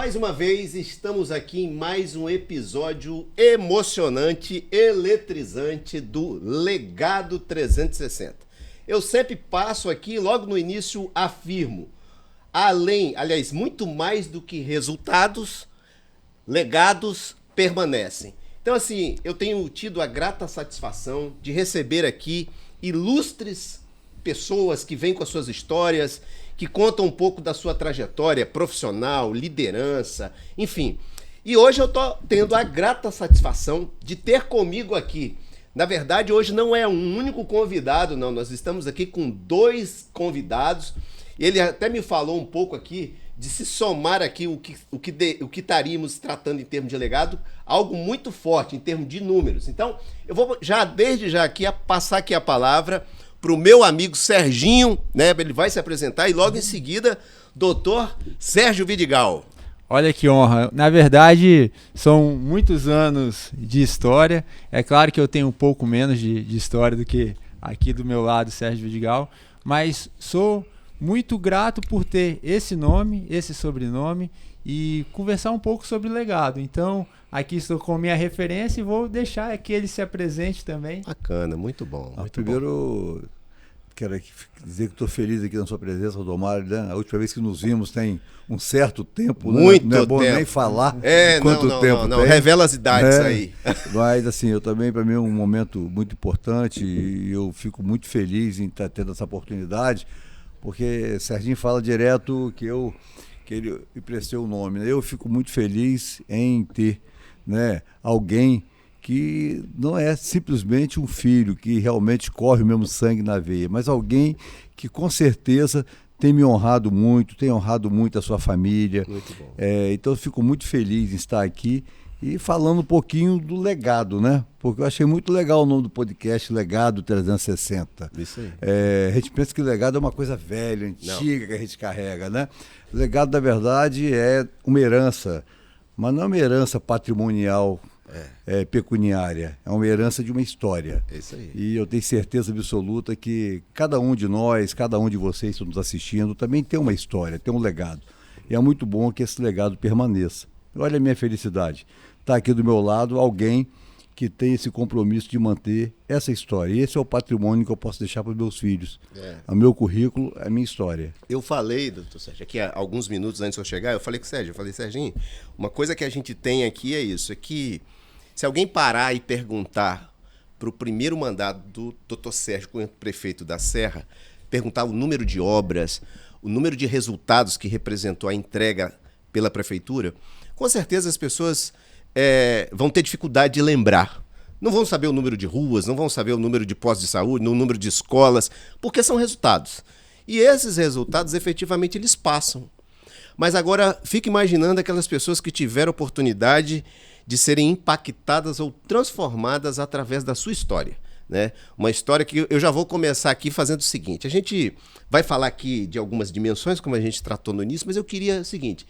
Mais uma vez, estamos aqui em mais um episódio emocionante, eletrizante do Legado 360. Eu sempre passo aqui, logo no início, afirmo, muito mais do que resultados, legados permanecem. Então, assim, eu tenho tido a grata satisfação de receber aqui ilustres pessoas que vêm com as suas histórias, que contam um pouco da sua trajetória profissional, liderança, enfim. E hoje eu estou tendo a grata satisfação de ter comigo aqui. Na verdade, hoje não é um único convidado, não. Nós estamos aqui com 2 convidados. Ele até me falou um pouco aqui de se somar aqui o que estaríamos tratando em termos de legado, algo muito forte em termos de números. Então, eu vou desde já aqui passar aqui a palavra para o meu amigo Serginho, né? Ele vai se apresentar e logo em seguida, doutor Sérgio Vidigal. Olha que honra. Na verdade, são muitos anos de história. É claro que eu tenho um pouco menos de história do que aqui do meu lado, Sérgio Vidigal, mas sou muito grato por ter esse nome, esse sobrenome e conversar um pouco sobre legado. Então, aqui estou com minha referência e vou deixar que ele se apresente também. Bacana, muito bom. Primeiro, quero dizer que estou feliz aqui na sua presença, Rodomário, né? A última vez que nos vimos tem um certo tempo, muito não é bom tempo. Nem falar quanto tempo não, tem. revela as idades aí. Mas assim, eu também, para mim é um momento muito importante e eu fico muito feliz em estar tendo essa oportunidade, porque Serginho fala direto que ele me prestou o nome, né? Eu fico muito feliz em ter, né, alguém que não é simplesmente um filho que realmente corre o mesmo sangue na veia, mas alguém que com certeza tem me honrado muito, tem honrado muito a sua família. Muito bom. Então eu fico muito feliz em estar aqui e falando um pouquinho do legado, né? Porque eu achei muito legal o nome do podcast, Legado 360. Isso aí. A gente pensa que legado é uma coisa velha, antiga, que a gente carrega, né? O legado, na verdade, é uma herança, mas não é uma herança patrimonial, pecuniária. É uma herança de uma história. É isso aí. E eu tenho certeza absoluta que cada um de nós, cada um de vocês que estão nos assistindo, também tem uma história, tem um legado. E é muito bom que esse legado permaneça. Olha a minha felicidade. Está aqui do meu lado alguém que tem esse compromisso de manter essa história. E esse é o patrimônio que eu posso deixar para os meus filhos. O meu currículo, a minha história. Eu falei, doutor Sérgio, aqui há alguns minutos antes de eu chegar, eu falei com o Sérgio, Serginho, uma coisa que a gente tem aqui é isso, é que se alguém parar e perguntar para o primeiro mandato do doutor Sérgio como prefeito da Serra, perguntar o número de obras, o número de resultados que representou a entrega pela prefeitura, com certeza as pessoas vão ter dificuldade de lembrar. Não vão saber o número de ruas, não vão saber o número de postos de saúde, o número de escolas, porque são resultados. E esses resultados, efetivamente, eles passam. Mas agora, fique imaginando aquelas pessoas que tiveram oportunidade de serem impactadas ou transformadas através da sua história, né? Uma história que eu já vou começar aqui fazendo o seguinte. A gente vai falar aqui de algumas dimensões, como a gente tratou no início, mas eu queria o seguinte.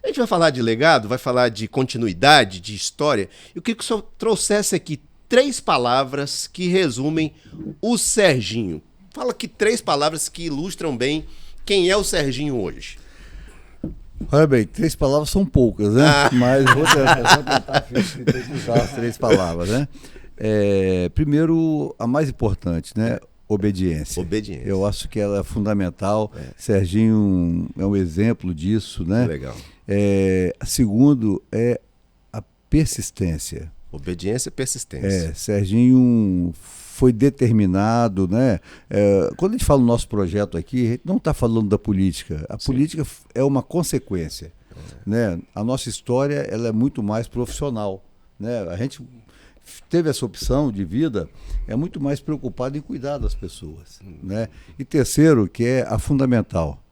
A gente vai falar de legado, vai falar de continuidade, de história. Eu queria que o senhor trouxesse aqui 3 palavras que resumem o Serginho. Fala aqui 3 palavras que ilustram bem quem é o Serginho hoje. Olha bem, 3 palavras são poucas, né? Mas vou tentar sintetizar as 3 palavras, né? Primeiro, a mais importante, né? Obediência. Obediência. Eu acho que ela é fundamental. Serginho é um exemplo disso, né? Legal. Segundo é a persistência. Obediência e persistência. Serginho foi determinado, né? Quando a gente fala no nosso projeto aqui, a gente não está falando da política. A política é uma consequência, né? A nossa história ela é muito mais profissional, né? A gente teve essa opção de vida, é muito mais preocupado em cuidar das pessoas, né? E terceiro, que é a fundamental,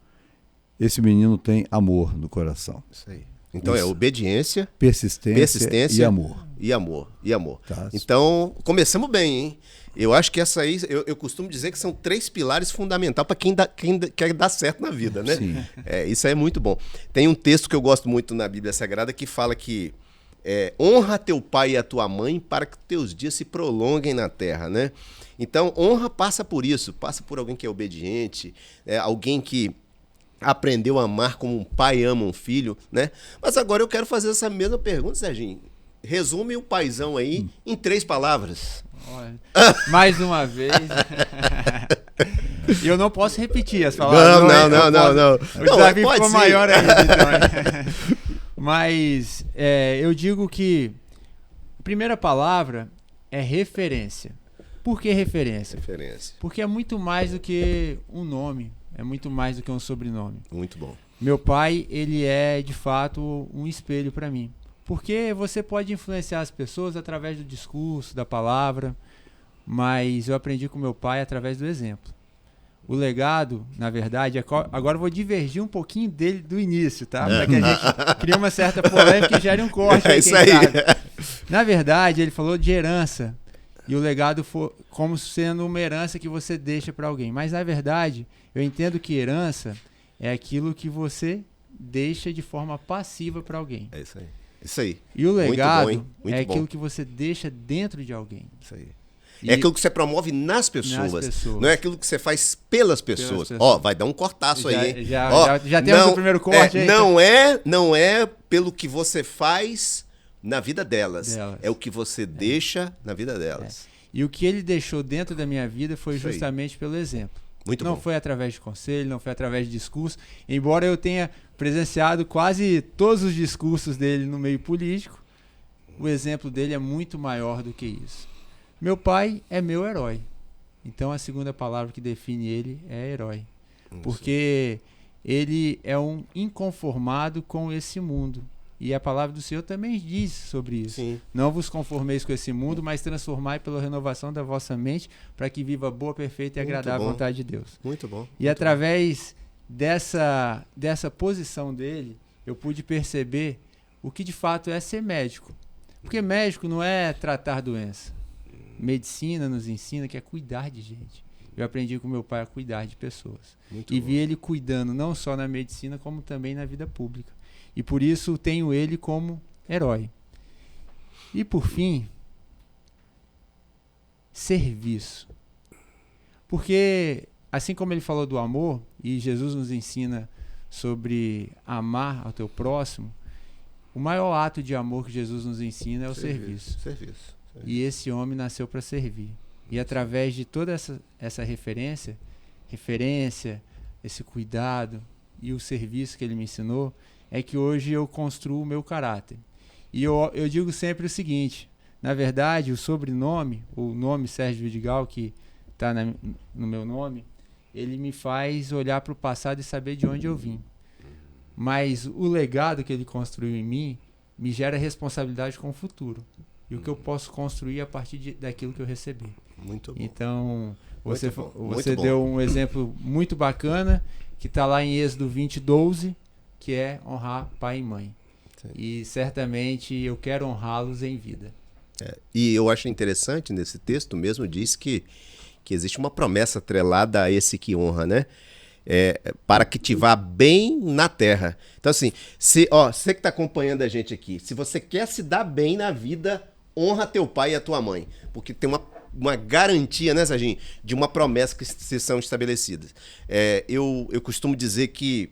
esse menino tem amor no coração. Isso aí. Então obediência, persistência e amor. E amor. Tá. Então, começamos bem, hein? Eu acho que essa aí, eu costumo dizer que são 3 pilares fundamentais para quem quer dar certo na vida, né? Sim. Isso aí é muito bom. Tem um texto que eu gosto muito na Bíblia Sagrada que fala que honra teu pai e a tua mãe para que teus dias se prolonguem na terra, né? Então, honra passa por isso, passa por alguém que é obediente, alguém que aprendeu a amar como um pai ama um filho, né? Mas agora eu quero fazer essa mesma pergunta, Serginho. Resume o paizão aí em 3 palavras. Olha, mais uma vez. E eu não posso repetir as palavras. Não. O desafio ficou maior ainda, então. Mas eu digo que a primeira palavra é referência. Por que referência? Porque é muito mais do que um nome, é muito mais do que um sobrenome. Muito bom. Meu pai, ele é de fato um espelho para mim. Porque você pode influenciar as pessoas através do discurso, da palavra, mas eu aprendi com meu pai através do exemplo. O legado, na verdade, agora eu vou divergir um pouquinho dele do início, tá? Para que a gente crie uma certa polêmica e gere um corte. É isso aí. Na verdade, ele falou de herança. E o legado foi como sendo uma herança que você deixa para alguém. Mas, na verdade, eu entendo que herança é aquilo que você deixa de forma passiva para alguém. É isso aí. Isso aí. E o legado muito bom. aquilo que você deixa dentro de alguém. Isso aí. É aquilo que você promove nas pessoas. Não é aquilo que você faz pelas pessoas. Vai dar um cortaço aí, hein? Já temos o primeiro corte aí. Não é pelo que você faz na vida delas. É o que você deixa na vida delas. E o que ele deixou dentro da minha vida foi justamente pelo exemplo. Não foi através de conselho, não foi através de discurso. Embora eu tenha presenciado quase todos os discursos dele no meio político, o exemplo dele é muito maior do que isso. Meu pai é meu herói. Então a segunda palavra que define ele é herói. Porque ele é um inconformado com esse mundo. E a palavra do Senhor também diz sobre isso. Sim. Não vos conformeis com esse mundo, mas transformai pela renovação da vossa mente, para que viva a boa, perfeita e agradável vontade de Deus. Muito bom. E através dessa posição dele, eu pude perceber o que de fato é ser médico. Porque médico não é tratar doença. Medicina nos ensina que é cuidar de gente. Eu aprendi com meu pai a cuidar de pessoas. E vi ele cuidando não só na medicina, como também na vida pública. E por isso tenho ele como herói. E por fim, serviço. Porque assim como ele falou do amor, e Jesus nos ensina sobre amar ao teu próximo, o maior ato de amor que Jesus nos ensina é o serviço. E esse homem nasceu para servir. E através de toda essa referência, esse cuidado e o serviço que ele me ensinou, é que hoje eu construo o meu caráter. E eu digo sempre o seguinte, na verdade, o sobrenome, o nome Sérgio Vidigal, que está no meu nome, ele me faz olhar para o passado e saber de onde eu vim. Mas o legado que ele construiu em mim me gera responsabilidade com o futuro. E o que eu posso construir a partir daquilo que eu recebi. Muito bom. Então, você deu um exemplo muito bacana, que está lá em Êxodo 20:12, que é honrar pai e mãe. Sim. E certamente eu quero honrá-los em vida. E eu acho interessante, nesse texto mesmo, diz que existe uma promessa atrelada a esse que honra, né? Para que te vá bem na terra. Então assim, você que está acompanhando a gente aqui, se você quer se dar bem na vida, honra teu pai e a tua mãe. Porque tem uma garantia, né, Serginho, de uma promessa que se são estabelecidas. Eu costumo dizer que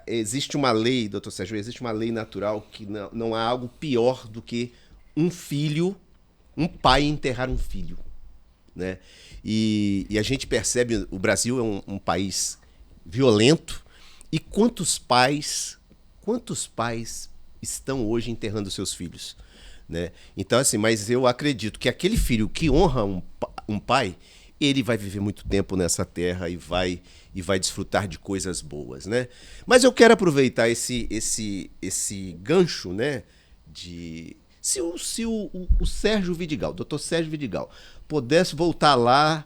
existe uma lei, doutor Sérgio, existe uma lei natural que não há algo pior do que um pai enterrar um filho, né? E a gente percebe, o Brasil é um país violento, e quantos pais estão hoje enterrando seus filhos, né? Então assim, mas eu acredito que aquele filho que honra um pai, ele vai viver muito tempo nessa terra e vai desfrutar de coisas boas, né? Mas eu quero aproveitar esse gancho, né? Se o Sérgio Vidigal, doutor Sérgio Vidigal, pudesse voltar lá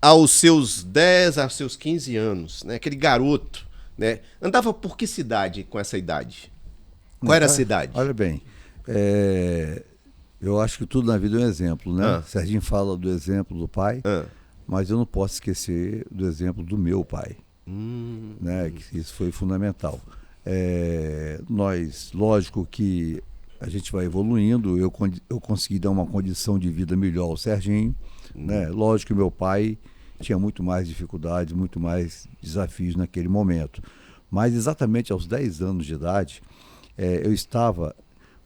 aos seus 10, aos seus 15 anos, né? Aquele garoto, né? Andava por que cidade com essa idade? Qual era a cidade? Olha bem, eu acho que tudo na vida é um exemplo, né? Serginho fala do exemplo do pai, mas eu não posso esquecer do exemplo do meu pai, né? Que isso foi fundamental. Lógico que a gente vai evoluindo, eu consegui dar uma condição de vida melhor ao Serginho, né? Lógico que meu pai, tinha muito mais dificuldades, muito mais desafios naquele momento. Mas exatamente aos 10 anos de idade, eu estava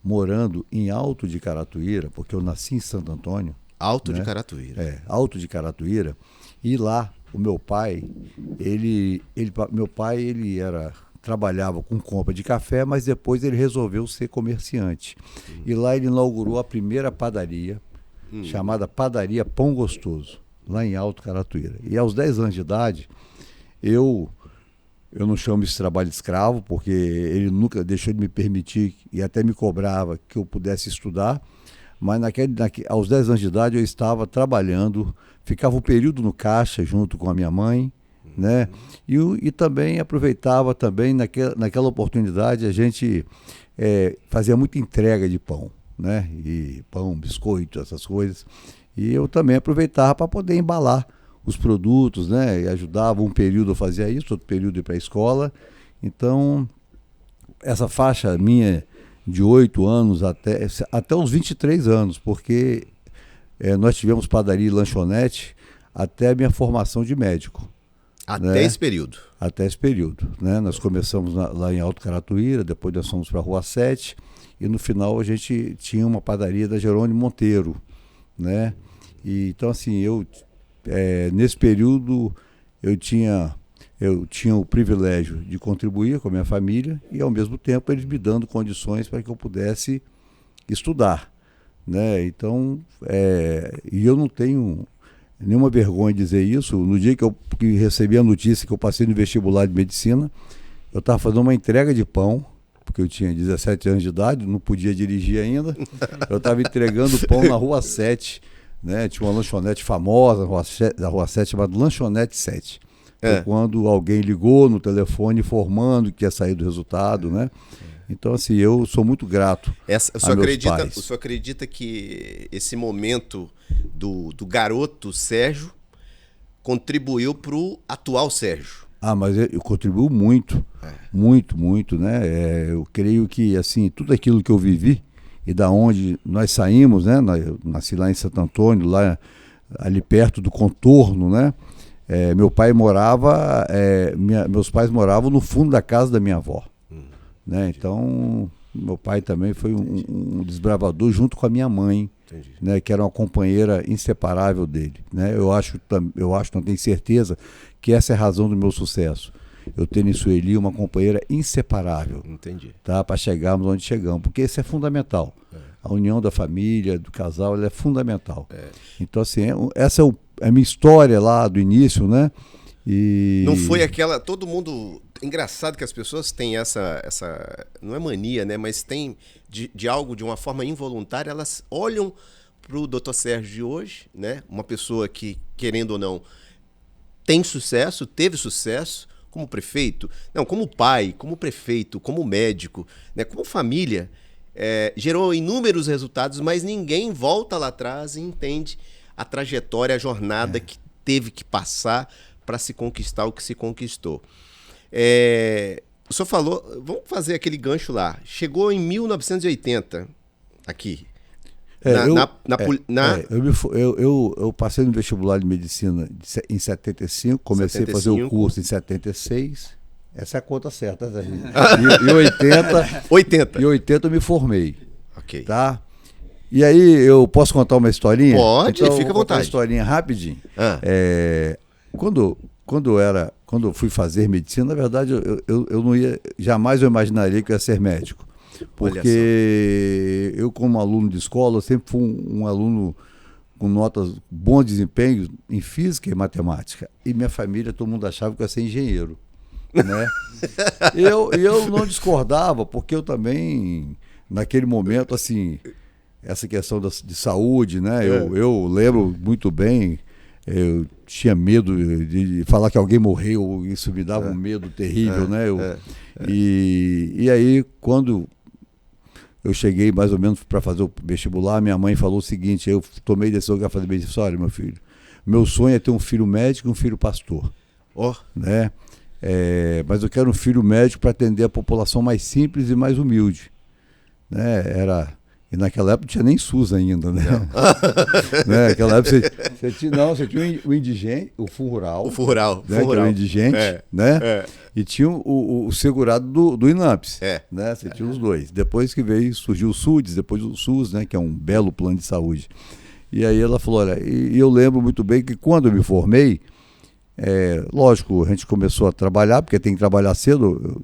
morando em Alto de Caratuíra, porque eu nasci em Santo Antônio. Alto né? de Caratuíra. Alto de Caratuíra. E lá, o meu pai, ele trabalhava com compra de café, mas depois ele resolveu ser comerciante. E lá ele inaugurou a primeira padaria, chamada Padaria Pão Gostoso, lá em Alto Caratuíra. E aos 10 anos de idade, eu não chamo esse trabalho de escravo, porque ele nunca deixou de me permitir e até me cobrava que eu pudesse estudar. Mas aos 10 anos de idade eu estava trabalhando, ficava um período no caixa junto com a minha mãe, né? E também aproveitava também naquela oportunidade a gente fazia muita entrega de pão, né? E pão, biscoito, essas coisas. E eu também aproveitava para poder embalar os produtos, né? E ajudava, um período eu fazia isso, outro período ir para a escola. Então, essa faixa minha de 8 anos até os 23 anos, porque nós tivemos padaria e lanchonete até a minha formação de médico. Até esse período? Até esse período. Né? Nós começamos lá em Alto Caratuíra, depois nós fomos para a Rua 7, e no final a gente tinha uma padaria da Jerônimo Monteiro. Né? E, então, assim, nesse período eu tinha o privilégio de contribuir com a minha família e, ao mesmo tempo, eles me dando condições para que eu pudesse estudar. Né? Então, e eu não tenho nenhuma vergonha de dizer isso. No dia que recebi a notícia que eu passei no vestibular de medicina, eu estava fazendo uma entrega de pão, porque eu tinha 17 anos de idade, não podia dirigir ainda. Eu estava entregando pão na Rua 7, né? Tinha uma lanchonete famosa da Rua 7 chamada Lanchonete 7. Foi quando alguém ligou no telefone informando que ia sair do resultado, né? Então, assim, eu sou muito grato a meus pais. O senhor acredita que esse momento do garoto Sérgio contribuiu para o atual Sérgio? Mas eu contribuo muito, muito, né? Eu creio que, assim, tudo aquilo que eu vivi e da onde nós saímos, né? Eu nasci lá em Santo Antônio, lá ali perto do contorno, né? Meus pais moravam no fundo da casa da minha avó. Né? Então, meu pai também foi um desbravador junto com a minha mãe, né? Que era uma companheira inseparável dele. Né? Eu acho, não tenho certeza, que essa é a razão do meu sucesso. Eu ter em Sueli uma companheira inseparável. Entendi. Tá? Para chegarmos onde chegamos, porque isso é fundamental. A união da família, do casal, ela é fundamental. Então, assim, essa é a minha história lá do início, né? E não foi aquela... Todo mundo... Engraçado que as pessoas têm essa não é mania, né? Mas tem de algo, de uma forma involuntária, elas olham para o Dr. Sérgio de hoje, né? Uma pessoa que, querendo ou não, tem sucesso, teve sucesso como prefeito, não, como pai, como prefeito, como médico, né? Como família, gerou inúmeros resultados, mas ninguém volta lá atrás e entende a trajetória, a jornada que teve que passar para se conquistar o que se conquistou. O senhor falou, vamos fazer aquele gancho lá. Chegou em 1980 aqui. Eu passei no vestibular de medicina em 75, comecei a fazer o curso em 76. Essa é a conta certa, né? E 80 eu me formei. Ok. Tá? E aí, eu posso contar uma historinha? Pode, então, fica à vontade. Uma historinha rapidinho. Quando eu fui fazer medicina, na verdade, eu não ia, jamais eu imaginaria que eu ia ser médico. Porque eu, como aluno de escola, eu sempre fui um aluno com notas, bons desempenhos em física e matemática. E minha família, todo mundo achava que eu ia ser engenheiro. Né? E eu não discordava, porque eu também, naquele momento, assim, essa questão de saúde, né? Eu lembro muito bem. Eu tinha medo de falar que alguém morreu, isso me dava um medo terrível, né? E aí, quando eu cheguei mais ou menos para fazer o vestibular, minha mãe falou o seguinte, eu tomei decisão que ia fazer medicina. Olha, meu filho, meu sonho é ter um filho médico e um filho pastor. Né? Mas eu quero um filho médico para atender a população mais simples e mais humilde. Né? E naquela época não tinha nem SUS ainda, né? Né? Naquela época você tinha o indigente, o fundo rural. O fundo rural. Né? Que era o indigente, né? E tinha o segurado do INAMPS. Né? Você tinha os dois. Depois que surgiu o SUDES, depois o SUS, né? Que é um belo plano de saúde. E aí ela falou, olha, e eu lembro muito bem que quando eu me formei, lógico, a gente começou a trabalhar, porque tem que trabalhar cedo.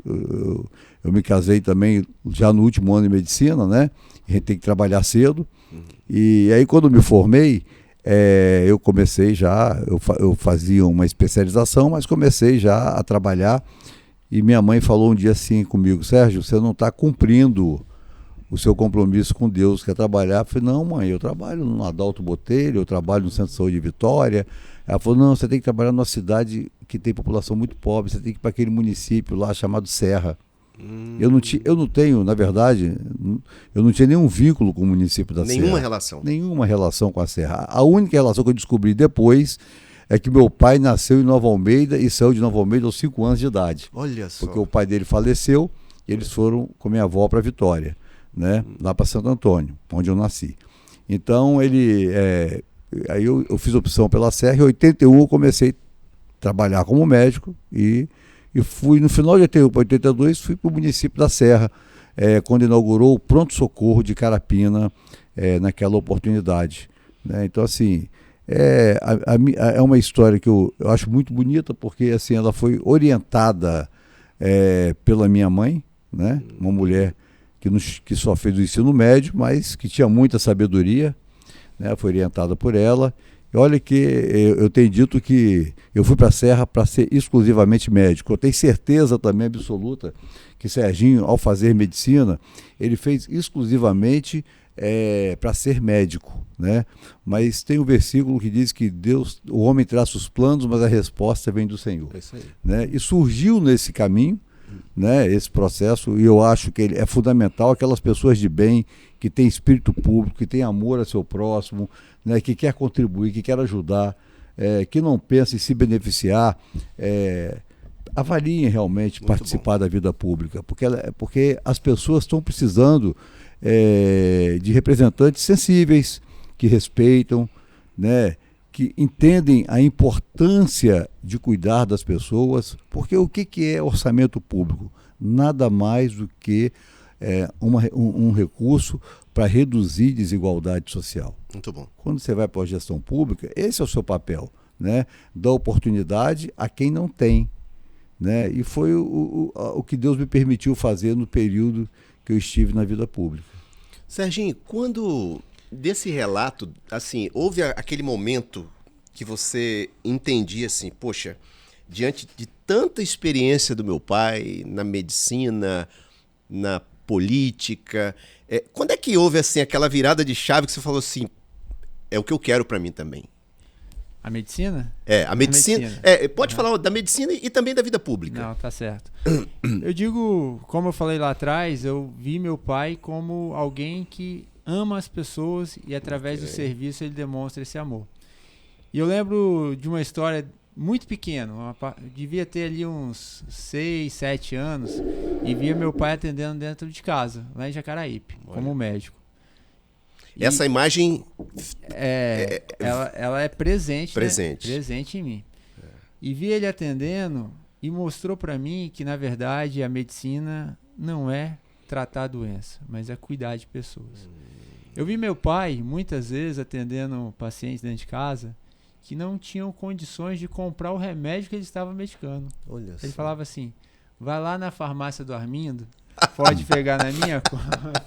Eu me casei também já no último ano de medicina, né? A gente tem que trabalhar cedo. E aí, quando eu me formei, eu comecei já, eu fazia uma especialização, mas comecei já a trabalhar. E minha mãe falou um dia assim comigo, Sérgio, você não está cumprindo o seu compromisso com Deus, quer trabalhar? Eu falei, não, mãe, eu trabalho no Adalto Botelho, eu trabalho no Centro de Saúde de Vitória. Ela falou, não, você tem que trabalhar numa cidade que tem população muito pobre, você tem que ir para aquele município lá chamado Serra. Eu não tenho, na verdade, eu não tinha nenhum vínculo com o município da Serra. Nenhuma relação? Nenhuma relação com a Serra. A única relação que eu descobri depois é que meu pai nasceu em Nova Almeida e saiu de Nova Almeida aos 5 anos de idade. Olha só. Porque o pai dele faleceu e eles foram com minha avó para Vitória, né? Lá para Santo Antônio, onde eu nasci. Então, aí eu fiz opção pela Serra e em 81 eu comecei a trabalhar como médico e fui, no final de 81 para 82, fui para o município da Serra, quando inaugurou o pronto-socorro de Carapina, naquela oportunidade. Né? Então, assim, é uma história que eu acho muito bonita, porque assim, ela foi orientada pela minha mãe, né? Uma mulher que só fez o ensino médio, mas que tinha muita sabedoria, né? Foi orientada por ela. E olha que eu tenho dito que eu fui para a Serra para ser exclusivamente médico. Eu tenho certeza também absoluta que Serginho, ao fazer medicina, ele fez exclusivamente para ser médico, né? Mas tem um versículo que diz que o homem traça os planos, mas a resposta vem do Senhor. É isso aí. Né? E surgiu nesse caminho, né, esse processo, e eu acho que ele é fundamental, aquelas pessoas de bem, que têm espírito público, que têm amor a seu próximo, né, que quer contribuir, que quer ajudar, que não pensa em se beneficiar, avaliem realmente Muito participar da vida pública, porque as pessoas estão precisando de representantes sensíveis, que respeitam, né, que entendem a importância de cuidar das pessoas, porque o que é orçamento público? Nada mais do que um recurso para reduzir desigualdade social. Muito bom. Quando você vai para a gestão pública, esse é o seu papel, né? Dar oportunidade a quem não tem. Né? E foi o que Deus me permitiu fazer no período que eu estive na vida pública. Serginho, quando desse relato, assim, houve aquele momento que você entendia assim, poxa, diante de tanta experiência do meu pai na medicina, na política, quando é que houve assim aquela virada de chave que você falou assim, é o que eu quero para mim também? A medicina? A medicina. Pode falar da medicina e também da vida pública. Não, tá certo. Eu digo, como eu falei lá atrás, eu vi meu pai como alguém que ama as pessoas e através do serviço ele demonstra esse amor. E eu lembro de uma história muito pequena, devia ter ali uns 6, 7 anos, e via meu pai atendendo dentro de casa, lá em Jacaraípe, como médico. Essa imagem ela é presente, presente. Né? Presente em mim. E vi ele atendendo e mostrou para mim que, na verdade, a medicina não é tratar a doença, mas é cuidar de pessoas. Eu vi meu pai, muitas vezes, atendendo pacientes dentro de casa que não tinham condições de comprar o remédio que ele estava medicando. Olha ele só. falava assim, vai lá na farmácia do Armindo, pode pegar na minha conta.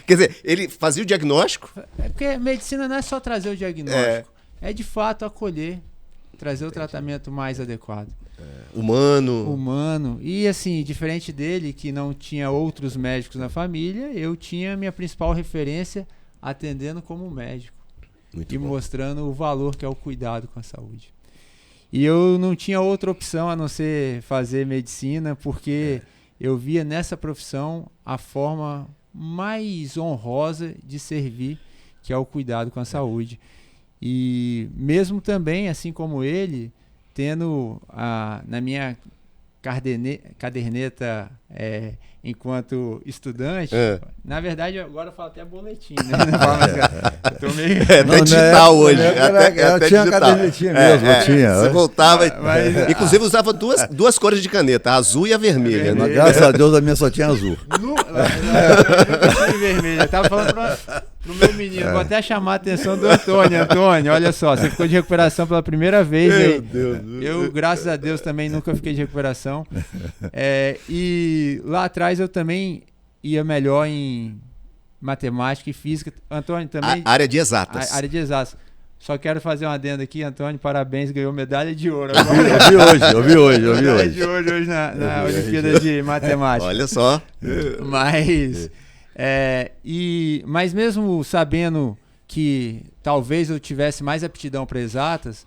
Quer dizer, ele fazia o diagnóstico? Porque medicina não é só trazer o diagnóstico, é de fato acolher, trazer o tratamento mais adequado. Humano. E assim, diferente dele, que não tinha outros médicos na família, eu tinha minha principal referência atendendo como médico. Muito e bom. Mostrando o valor que é o cuidado com a saúde. E eu não tinha outra opção a não ser fazer medicina, porque eu via nessa profissão a forma mais honrosa de servir, que é o cuidado com a saúde. E mesmo também, assim como ele, tendo na minha caderneta enquanto estudante. Na verdade, agora eu falo até boletim, né? Tô meio... até digital hoje. Até tinha a cadernetinha mesmo, tinha. Você voltava... Inclusive usava duas cores de caneta, a azul e a vermelha. Mas, graças a Deus a minha só tinha azul. Eu vermelha. Eu tava falando pro meu menino, vou até chamar a atenção do Antônio. Antônio, olha só, você ficou de recuperação pela primeira vez aí. Meu Deus. Eu, graças a Deus, também nunca fiquei de recuperação. E lá atrás eu também ia melhor em matemática e física. Antônio também... A área de exatas. Área de exatas. Só quero fazer uma adenda aqui, Antônio, parabéns, ganhou medalha de ouro. Eu vi hoje. Medalha de ouro hoje na Olimpíada de Matemática. Olha só. Mas mesmo sabendo que talvez eu tivesse mais aptidão para exatas,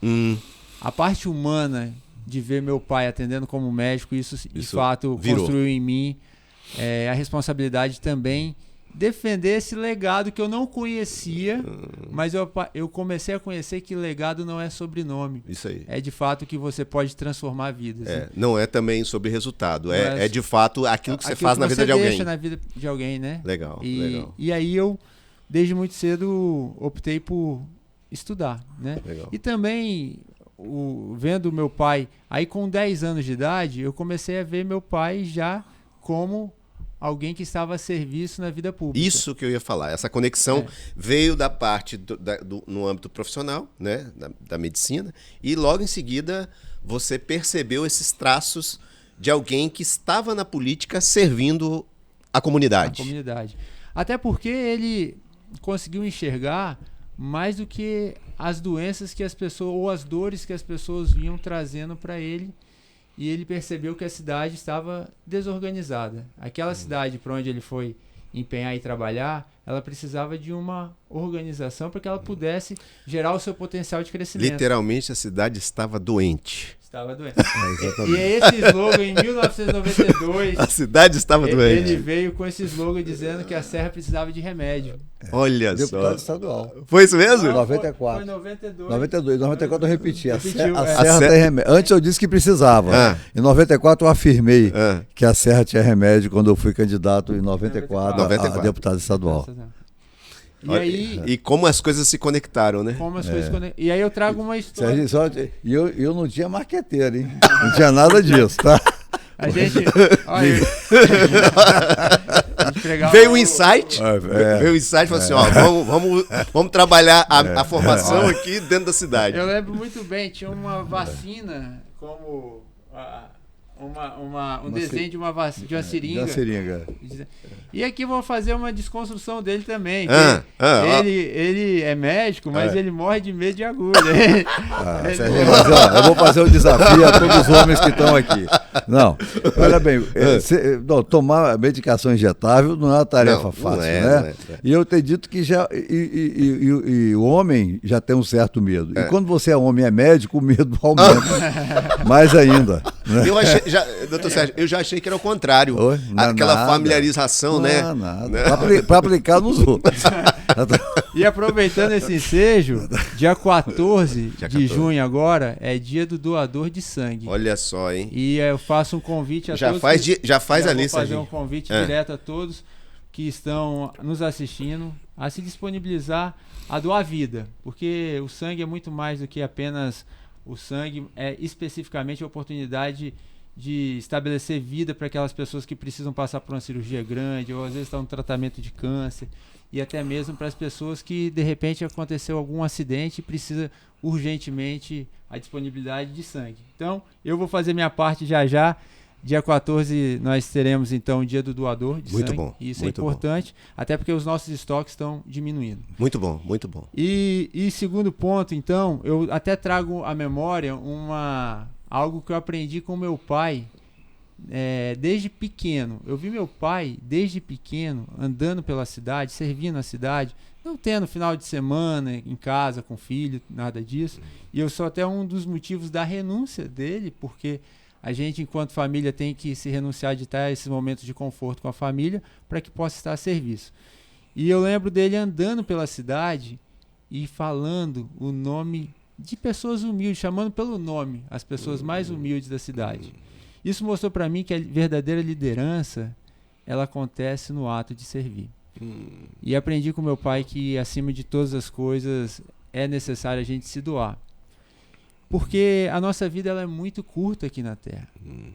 a parte humana de ver meu pai atendendo como médico, isso de fato construiu em mim a responsabilidade também defender esse legado que eu não conhecia, mas eu comecei a conhecer que legado não é sobrenome. Isso aí. É de fato que você pode transformar vidas. Né? Não é também sobre resultado, é de fato aquilo que você faz na vida de alguém. Deixa na vida de alguém, né? Legal. E aí eu, desde muito cedo, optei por estudar, né? Legal. E também, vendo meu pai, aí com 10 anos de idade, eu comecei a ver meu pai já como alguém que estava a serviço na vida pública. Isso que eu ia falar. Essa conexão veio da parte no âmbito profissional, né, da medicina, e logo em seguida você percebeu esses traços de alguém que estava na política servindo a comunidade. Até porque ele conseguiu enxergar mais do que as doenças que as pessoas, ou as dores que as pessoas vinham trazendo para ele. E ele percebeu que a cidade estava desorganizada. Aquela cidade para onde ele foi empenhar e trabalhar, ela precisava de uma organização para que ela pudesse gerar o seu potencial de crescimento. Literalmente a cidade estava doente. Estava doente. E esse slogan, em 1992... A cidade estava doente. Ele veio com esse slogan dizendo que a Serra precisava de remédio. Olha só. Deputado estadual. Foi isso mesmo? Não, 94. Foi 92. 94 eu repeti. A Repetiu, Serra tem remédio. Antes eu disse que precisava. Em 94 eu afirmei que a Serra tinha remédio quando eu fui candidato em 94 a deputado estadual. E como as coisas se conectaram, né? E aí eu trago uma história. E eu não tinha marqueteiro, hein? Não tinha nada disso, tá? A gente. Olha, veio o insight. Veio o insight e falou assim: ó, vamos trabalhar a formação aqui dentro da cidade. Eu lembro muito bem, tinha uma vacina como. Um desenho de uma seringa. E aqui vou fazer uma desconstrução dele também. Ele é médico, mas ele morre de medo de agulha. Eu vou fazer um desafio a todos os homens que estão aqui. Não, olha bem, tomar medicação injetável não é uma tarefa fácil, né? Não é. E eu tenho dito que já o homem já tem um certo medo. E quando você é homem e é médico, o medo aumenta mais ainda. Né? Eu achei, doutor Sérgio, eu já achei que era o contrário. Aquela familiarização, né? Para aplicar nos outros. E aproveitando esse ensejo, dia 14 de junho agora é dia do doador de sangue. Olha só, hein? E eu faço um convite a todos. Já faz ali, Sérgio. Fazer um convite direto a todos que estão nos assistindo a se disponibilizar a doar vida, porque o sangue é muito mais do que apenas o sangue, é especificamente a oportunidade de estabelecer vida para aquelas pessoas que precisam passar por uma cirurgia grande, ou às vezes estão no tratamento de câncer, e até mesmo para as pessoas que de repente aconteceu algum acidente e precisa urgentemente a disponibilidade de sangue. Então, eu vou fazer minha parte já. Dia 14 nós teremos então o dia do doador de sangue. Bom. Isso é importante, até porque os nossos estoques estão diminuindo. Muito bom, muito bom. E segundo ponto, então, eu até trago à memória algo que eu aprendi com meu pai desde pequeno. Eu vi meu pai, desde pequeno, andando pela cidade, servindo a cidade, não tendo final de semana em casa com filho, nada disso. E eu sou até um dos motivos da renúncia dele, porque a gente, enquanto família, tem que se renunciar de estar esses momentos de conforto com a família para que possa estar a serviço. E eu lembro dele andando pela cidade e falando o nome de pessoas humildes, chamando pelo nome as pessoas mais humildes da cidade. Isso mostrou para mim que a verdadeira liderança, ela acontece no ato de servir. E aprendi com meu pai que, acima de todas as coisas, é necessário a gente se doar. Porque a nossa vida ela é muito curta aqui na Terra.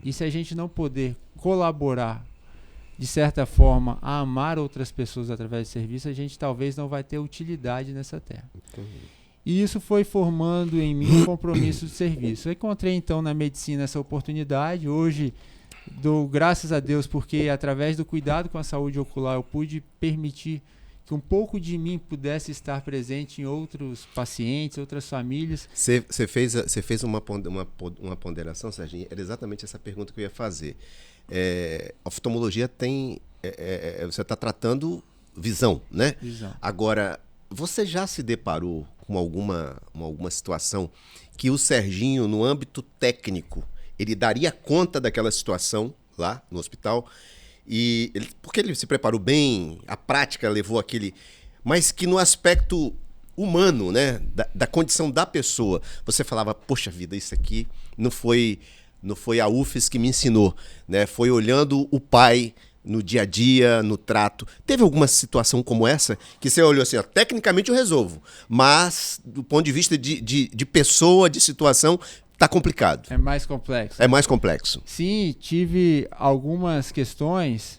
E se a gente não poder colaborar, de certa forma, a amar outras pessoas através de serviço, a gente talvez não vai ter utilidade nessa Terra. E isso foi formando em mim um compromisso de serviço. Eu encontrei, então, na medicina essa oportunidade. Hoje, dou graças a Deus, porque através do cuidado com a saúde ocular, eu pude permitir que um pouco de mim pudesse estar presente em outros pacientes, outras famílias. Você fez uma ponderação, Serginho, era exatamente essa pergunta que eu ia fazer. A oftalmologia tem... você está tratando visão, né? Visão. Agora, você já se deparou com alguma situação que o Serginho, no âmbito técnico, ele daria conta daquela situação lá no hospital? Porque ele se preparou bem, a prática levou aquele... Mas que no aspecto humano, né, da condição da pessoa, você falava, poxa vida, isso aqui não foi a UFES que me ensinou, né? Foi olhando o pai no dia a dia, no trato. Teve alguma situação como essa que você olhou assim, ó, tecnicamente eu resolvo, mas do ponto de vista de pessoa, de situação, tá complicado? É mais complexo. É mais complexo. Sim, tive algumas questões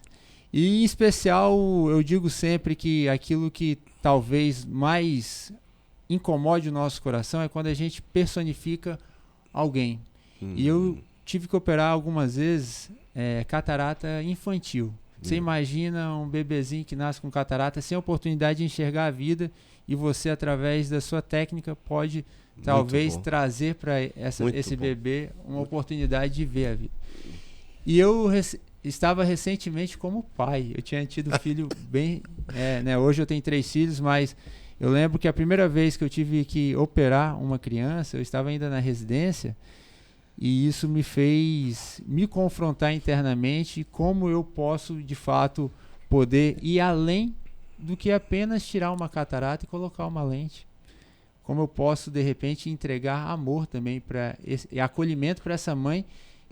e, em especial, eu digo sempre que aquilo que talvez mais incomode o nosso coração é quando a gente personifica alguém. E eu tive que operar algumas vezes catarata infantil. Você imagina um bebezinho que nasce com catarata sem oportunidade de enxergar a vida e você, através da sua técnica, pode talvez trazer para esse bebê uma oportunidade de ver a vida. E eu estava recentemente como pai. Eu tinha tido filho bem... né, hoje eu tenho 3 filhos, mas eu lembro que a primeira vez que eu tive que operar uma criança, eu estava ainda na residência, e isso me fez me confrontar internamente como eu posso, de fato, poder ir além do que apenas tirar uma catarata e colocar uma lente. Como eu posso, de repente, entregar amor também e acolhimento para essa mãe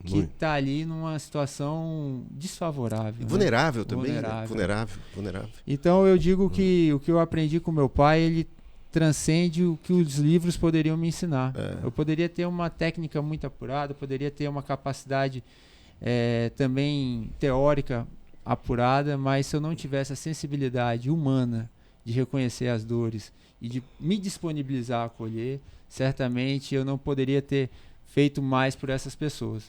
que está ali numa situação desfavorável. Vulnerável, né? também. Vulnerável. Então eu digo que o que eu aprendi com meu pai, ele transcende o que os livros poderiam me ensinar. Eu poderia ter uma técnica muito apurada, eu poderia ter uma capacidade também teórica apurada, mas se eu não tivesse a sensibilidade humana de reconhecer as dores e de me disponibilizar a acolher, certamente eu não poderia ter feito mais por essas pessoas.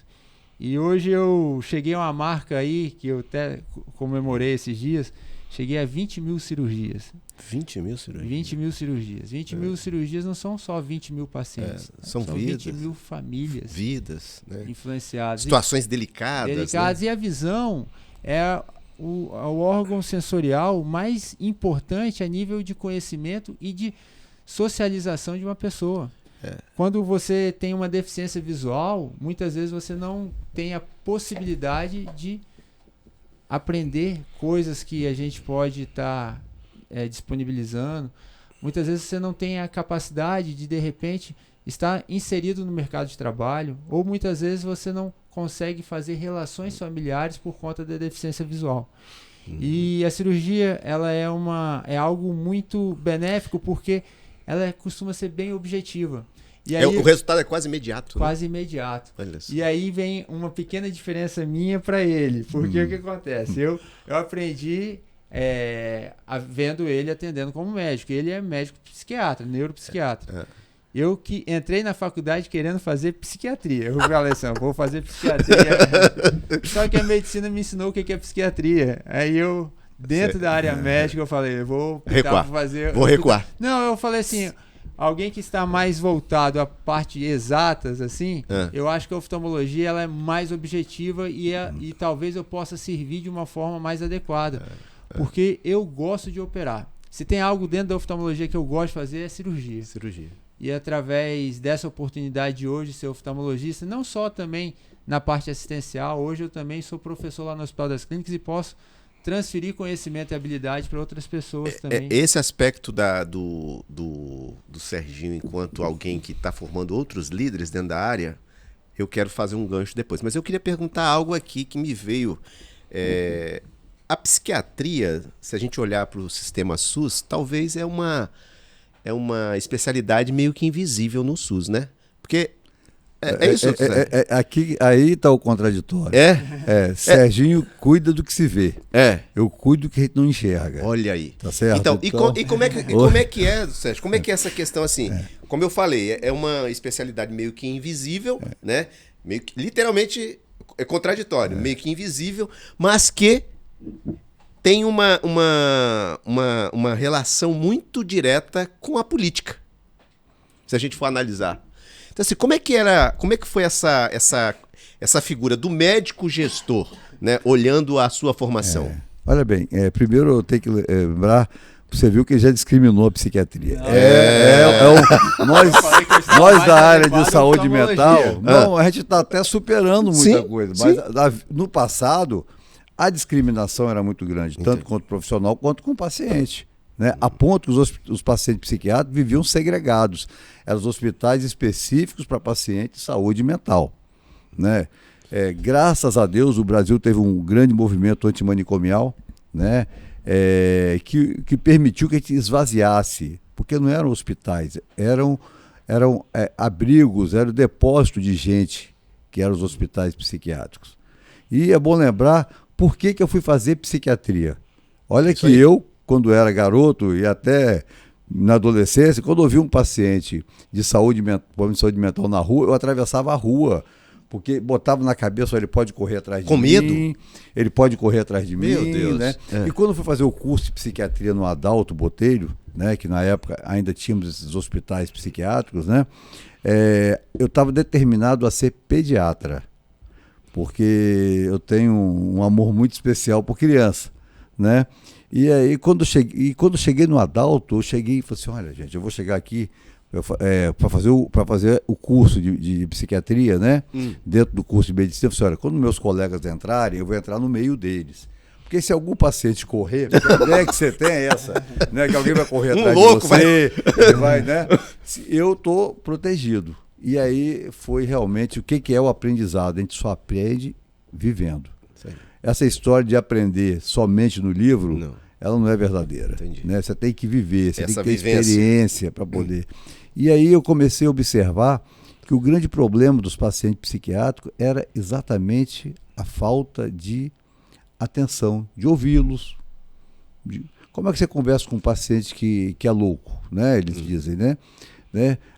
E hoje eu cheguei a uma marca aí, que eu até comemorei esses dias, cheguei a 20 mil cirurgias. 20 mil cirurgias? 20 mil cirurgias. 20 mil cirurgias não são só 20 mil pacientes. São vidas. 20 mil famílias. Vidas, né? Influenciadas. Situações delicadas. Né? E a visão é o órgão sensorial mais importante a nível de conhecimento e de socialização de uma pessoa. Quando você tem uma deficiência visual, muitas vezes você não tem a possibilidade de aprender coisas que a gente pode estar disponibilizando. Muitas vezes você não tem a capacidade de repente, estar inserido no mercado de trabalho, ou muitas vezes você não consegue fazer relações familiares por conta da deficiência visual. E a cirurgia ela é algo muito benéfico porque ela costuma ser bem objetiva. E aí, o resultado é quase imediato. Quase né? imediato. E aí vem uma pequena diferença minha para ele. Porque o que acontece? Eu aprendi vendo ele atendendo como médico. Ele é médico psiquiatra, neuropsiquiatra. Eu que entrei na faculdade querendo fazer psiquiatria. Eu falei assim, vou fazer psiquiatria. Só que a medicina me ensinou o que é psiquiatria. Aí eu, dentro da área médica, eu falei, vou recuar. Não, eu falei assim, alguém que está mais voltado à parte exatas, assim, eu acho que a oftalmologia ela é mais objetiva e talvez eu possa servir de uma forma mais adequada. Porque eu gosto de operar. Se tem algo dentro da oftalmologia que eu gosto de fazer, é cirurgia. E através dessa oportunidade de hoje ser oftalmologista, não só também na parte assistencial, hoje eu também sou professor lá no Hospital das Clínicas e posso transferir conhecimento e habilidade para outras pessoas também. Esse aspecto do Serginho enquanto alguém que está formando outros líderes dentro da área, eu quero fazer um gancho depois. Mas eu queria perguntar algo aqui que me veio. A psiquiatria, se a gente olhar para o sistema SUS, talvez é uma especialidade meio que invisível no SUS, né? Porque é isso, aqui, aí está o contraditório. Serginho cuida do que se vê. Eu cuido do que a gente não enxerga. Olha aí. Tá certo? Então, e como é que é, Sérgio? Como é que é essa questão assim? Como eu falei, é uma especialidade meio que invisível, né? Meio que, literalmente é contraditório, meio que invisível, mas que tem uma relação muito direta com a política, se a gente for analisar. Então, assim, como é que foi essa figura do médico gestor, né, olhando a sua formação? Olha bem, primeiro eu tenho que lembrar, você viu que ele já discriminou a psiquiatria. Nós da área de saúde mental, a gente está até superando muita coisa, mas no passado a discriminação era muito grande, tanto contra o profissional quanto com o paciente. Né? A ponto que os pacientes psiquiátricos viviam segregados. Eram os hospitais específicos para pacientes de saúde mental. Né? Graças a Deus, o Brasil teve um grande movimento antimanicomial, né? Que permitiu que a gente esvaziasse, porque não eram hospitais, eram abrigos, era o depósito de gente que eram os hospitais psiquiátricos. E é bom lembrar por que eu fui fazer psiquiatria. Olha que eu, quando era garoto e até na adolescência, quando eu vi um paciente de saúde mental na rua, eu atravessava a rua, porque botava na cabeça, ele pode correr atrás de mim. Com medo? Ele pode correr atrás de mim. Meu Deus. Né? E quando eu fui fazer o curso de psiquiatria no Adalto Botelho, né, que na época ainda tínhamos esses hospitais psiquiátricos, né, eu estava determinado a ser pediatra, porque eu tenho um amor muito especial por criança, né? E aí, quando eu cheguei no Adalto, eu cheguei e falei assim, olha, gente, eu vou chegar aqui para fazer o curso de psiquiatria, né? Dentro do curso de medicina, eu falei assim, olha, quando meus colegas entrarem, eu vou entrar no meio deles. Porque se algum paciente correr, a ideia que você tem é essa, né? Que alguém vai correr atrás de você, vai, né? Eu estou protegido. E aí foi realmente o que é o aprendizado. A gente só aprende vivendo. Sim. Essa história de aprender somente no livro, ela não é verdadeira. Né? Você tem que viver, você tem que ter experiência para poder. E aí eu comecei a observar que o grande problema dos pacientes psiquiátricos era exatamente a falta de atenção, de ouvi-los. Como é que você conversa com um paciente que é louco, né? Eles dizem, né?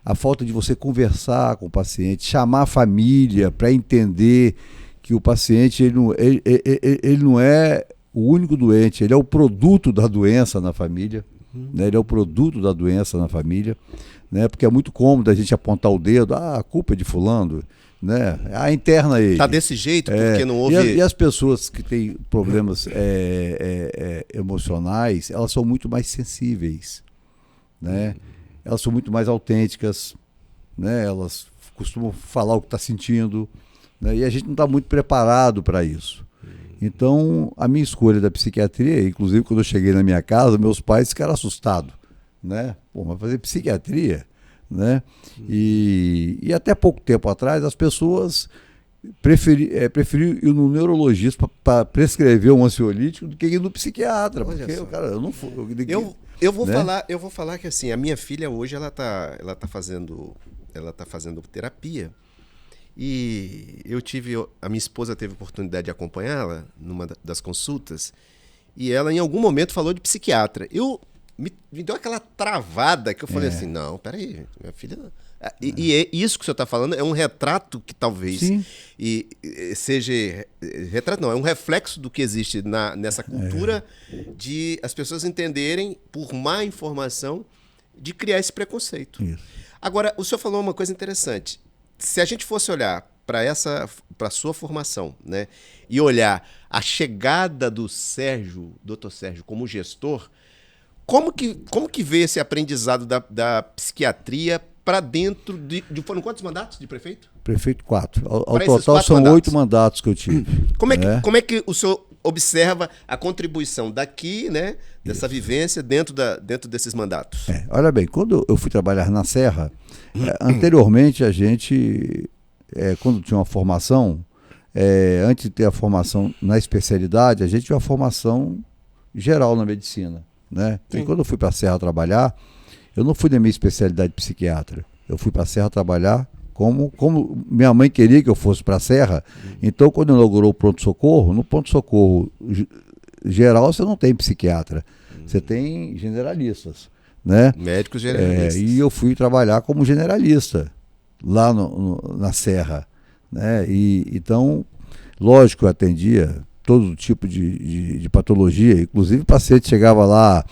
A falta de você conversar com o paciente, chamar a família para entender que o paciente ele não é o único doente, ele é o produto da doença na família, né? Ele é o produto da doença na família, né? Porque é muito cômodo a gente apontar o dedo, a culpa é de fulano, né? Interna ele. Está desse jeito porque não houve... E as pessoas que têm problemas emocionais, elas são muito mais sensíveis, né? Elas são muito mais autênticas, né? Elas costumam falar o que está sentindo, né? E a gente não está muito preparado para isso. Então, a minha escolha da psiquiatria, inclusive quando eu cheguei na minha casa, meus pais ficaram assustados, né? Pô, mas fazer psiquiatria, né? E até pouco tempo atrás, as pessoas preferiam ir no neurologista para prescrever um ansiolítico do que ir no psiquiatra, porque eu não fui... Eu vou falar que assim, a minha filha hoje ela tá fazendo terapia e a minha esposa teve a oportunidade de acompanhá-la numa das consultas e ela em algum momento falou de psiquiatra. Me deu aquela travada que eu falei assim, não, peraí, minha filha... E isso que o senhor está falando é um retrato que talvez seja... Retrato não, é um reflexo do que existe nessa cultura de as pessoas entenderem, por má informação, de criar esse preconceito. Isso. Agora, o senhor falou uma coisa interessante. Se a gente fosse olhar para a sua formação, né, e olhar a chegada do Dr. Sérgio como gestor, como que vê esse aprendizado da psiquiatria para dentro foram quantos mandatos de prefeito? Prefeito 4. Ao total são 8 mandatos que eu tive. Como é que o senhor observa a contribuição daqui, né, dessa vivência dentro desses mandatos? Olha bem, quando eu fui trabalhar na Serra, anteriormente a gente quando tinha uma formação, antes de ter a formação na especialidade, a gente tinha uma formação geral na medicina, né? E quando eu fui para a Serra trabalhar, eu não fui na minha especialidade psiquiatra. Eu fui para a Serra trabalhar como minha mãe queria que eu fosse para a Serra. Então, quando inaugurou o pronto-socorro, no pronto-socorro geral você não tem psiquiatra, você tem generalistas, né? Médicos generalistas. E eu fui trabalhar como generalista lá na Serra, né? Então, lógico, eu atendia todo tipo de patologia, inclusive o paciente chegava lá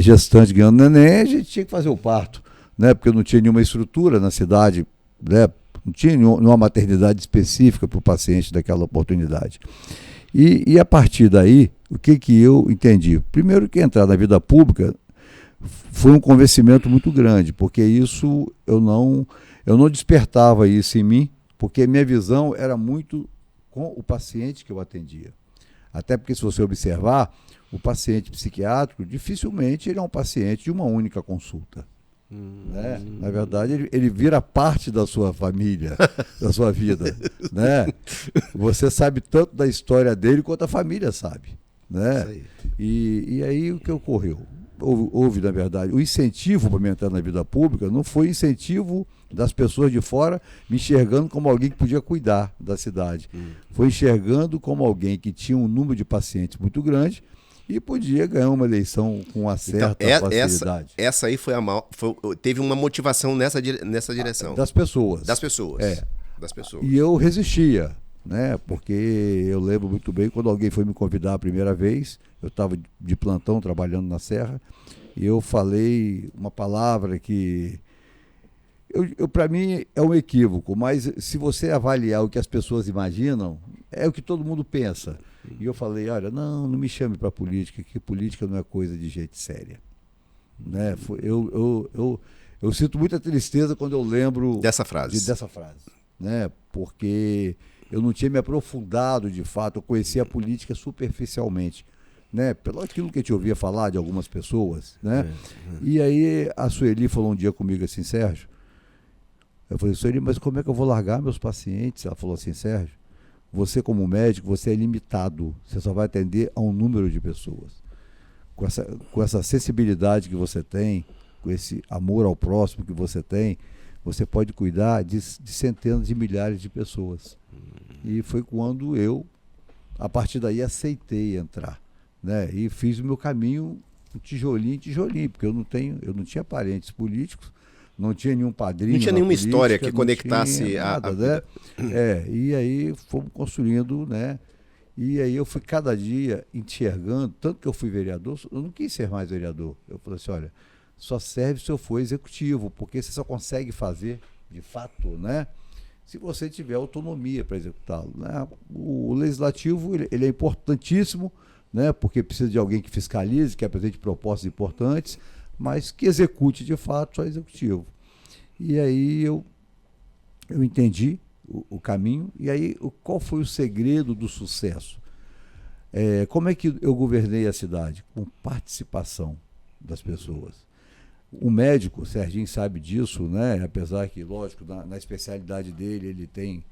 gestante ganhando neném, a gente tinha que fazer o parto, né? Porque não tinha nenhuma estrutura na cidade, né? Não tinha nenhuma maternidade específica para o paciente daquela oportunidade. E a partir daí, o que eu entendi? Primeiro que entrar na vida pública foi um convencimento muito grande, porque isso eu não despertava isso em mim, porque minha visão era muito com o paciente que eu atendia. Até porque, se você observar, o paciente psiquiátrico, dificilmente ele é um paciente de uma única consulta. Né? Na verdade, ele vira parte da sua família, da sua vida. Né? Você sabe tanto da história dele quanto a família sabe. Né? E aí o que ocorreu? Houve, na verdade, o incentivo para me entrar na vida pública não foi incentivo das pessoas de fora me enxergando como alguém que podia cuidar da cidade. Foi enxergando como alguém que tinha um número de pacientes muito grande e podia ganhar uma eleição com uma certa facilidade. Essa aí teve uma motivação nessa direção. Das pessoas. Das pessoas. Das pessoas. E eu resistia, né? Porque eu lembro muito bem quando alguém foi me convidar a primeira vez, eu estava de plantão trabalhando na Serra, e eu falei uma palavra que para mim é um equívoco, mas se você avaliar o que as pessoas imaginam, é o que todo mundo pensa. E eu falei, olha, não me chame para política, que política não é coisa de gente séria. Né? Eu sinto muita tristeza quando eu lembro dessa frase. Né? Porque eu não tinha me aprofundado de fato, eu conhecia a política superficialmente. Né? Pelo aquilo que a gente ouvia falar de algumas pessoas. Né? E aí a Sueli falou um dia comigo assim, Sérgio, eu falei, Sueli, mas como é que eu vou largar meus pacientes? Ela falou assim, Sérgio, você como médico, você é limitado, você só vai atender a um número de pessoas. Com essa sensibilidade que você tem, com esse amor ao próximo que você tem, você pode cuidar de centenas de milhares de pessoas. E foi quando eu, a partir daí, aceitei entrar. Né? E fiz o meu caminho tijolinho em tijolinho, porque eu não tinha parentes políticos, não tinha nenhum padrinho. Não tinha nenhuma política, história que conectasse nada, né? E aí fomos construindo, né? E aí eu fui cada dia enxergando, tanto que eu fui vereador, eu não quis ser mais vereador. Eu falei assim, olha, só serve se eu for executivo, porque você só consegue fazer, de fato, né? Se você tiver autonomia para executá-lo. Né? O legislativo ele é importantíssimo, né? Porque precisa de alguém que fiscalize, que apresente propostas importantes, mas que execute de fato só executivo. E aí eu entendi o caminho, e aí qual foi o segredo do sucesso? Como é que eu governei a cidade? Com participação das pessoas. O médico, o Serginho sabe disso, né? Apesar que, lógico, na especialidade dele, ele tem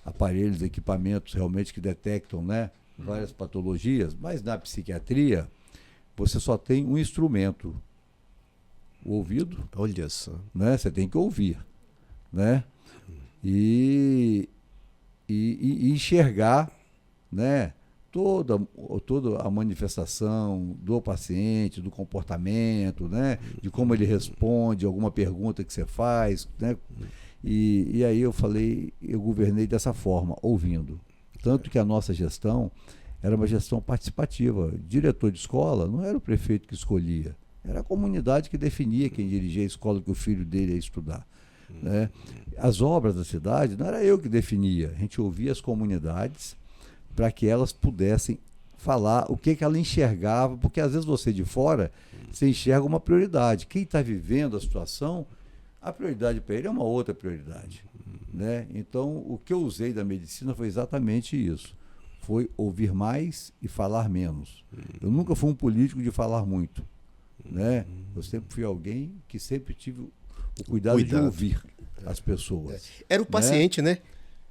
aparelhos, equipamentos realmente que detectam, né, várias patologias, mas na psiquiatria você só tem um instrumento, o ouvido. Olha só. Né? Você tem que ouvir, né? E enxergar, né, toda a manifestação do paciente, do comportamento, né, de como ele responde a alguma pergunta que você faz, né? E aí eu governei dessa forma, ouvindo. Tanto que a nossa gestão era uma gestão participativa. Diretor de escola não era o prefeito que escolhia, era a comunidade que definia quem dirigia a escola que o filho dele ia estudar. Né? As obras da cidade não era eu que definia, a gente ouvia as comunidades para que elas pudessem falar o que ela enxergava, porque às vezes você de fora, você enxerga uma prioridade. Quem está vivendo a situação, a prioridade para ele é uma outra prioridade. Né? Então, o que eu usei da medicina foi exatamente isso. Foi ouvir mais e falar menos. Eu nunca fui um político de falar muito. Né? Eu sempre fui alguém que sempre tive o cuidado de ouvir as pessoas. Era o paciente, né?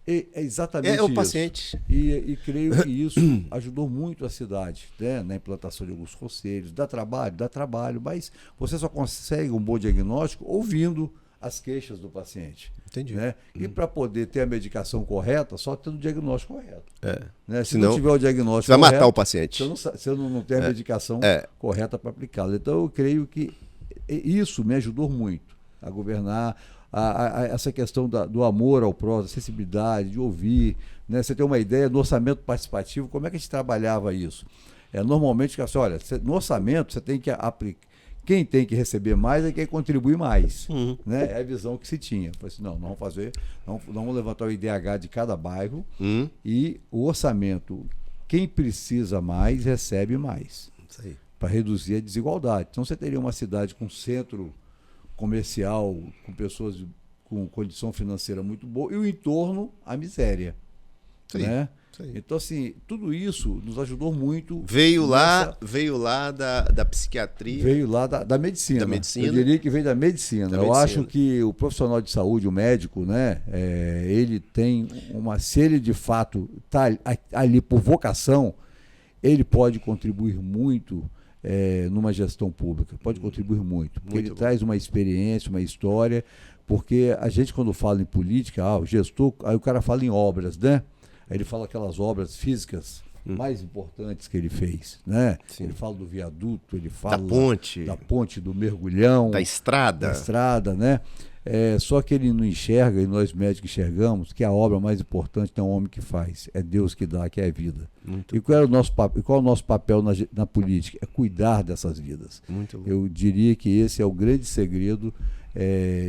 É exatamente É o isso. paciente. E creio que isso ajudou muito a cidade, né? Na implantação de alguns conselhos. Dá trabalho, mas você só consegue um bom diagnóstico ouvindo as queixas do paciente. Entendi. Né? E para poder ter a medicação correta, só tendo o diagnóstico correto. Né? Se Senão, não tiver o diagnóstico vai correto, matar o paciente. você não tem a medicação correta para aplicá-la. Então, eu creio que isso me ajudou muito a governar essa questão do amor ao próximo, da sensibilidade, de ouvir. Né? Você tem uma ideia do orçamento participativo, como é que a gente trabalhava isso? Normalmente, assim, olha, no orçamento você tem que aplicar. Quem tem que receber mais é quem contribui mais. Né? É a visão que se tinha. Falei assim, não vamos fazer, não vamos levantar o IDH de cada bairro e o orçamento, quem precisa mais, recebe mais. Para reduzir a desigualdade. Então você teria uma cidade com centro comercial, com pessoas com condição financeira muito boa, e o entorno, a miséria. Né? Então, assim, tudo isso nos ajudou muito. Veio lá da psiquiatria. Veio lá da medicina. Eu diria que veio da medicina. Acho que o profissional de saúde, o médico, né, ele tem se ele de fato está ali por vocação, ele pode contribuir muito numa gestão pública. Pode contribuir muito. Porque ele traz uma experiência, uma história. Porque a gente, quando fala em política, o gestor, aí o cara fala em obras, né? Aí ele fala aquelas obras físicas mais importantes que ele fez, né? Ele fala do viaduto, ele fala da ponte, do mergulhão, da estrada, né? Só que ele não enxerga, e nós médicos enxergamos, que a obra mais importante não é o homem que faz, é Deus que dá, que é a vida. E qual é o nosso papel na política? É cuidar dessas vidas. Eu diria que esse é o grande segredo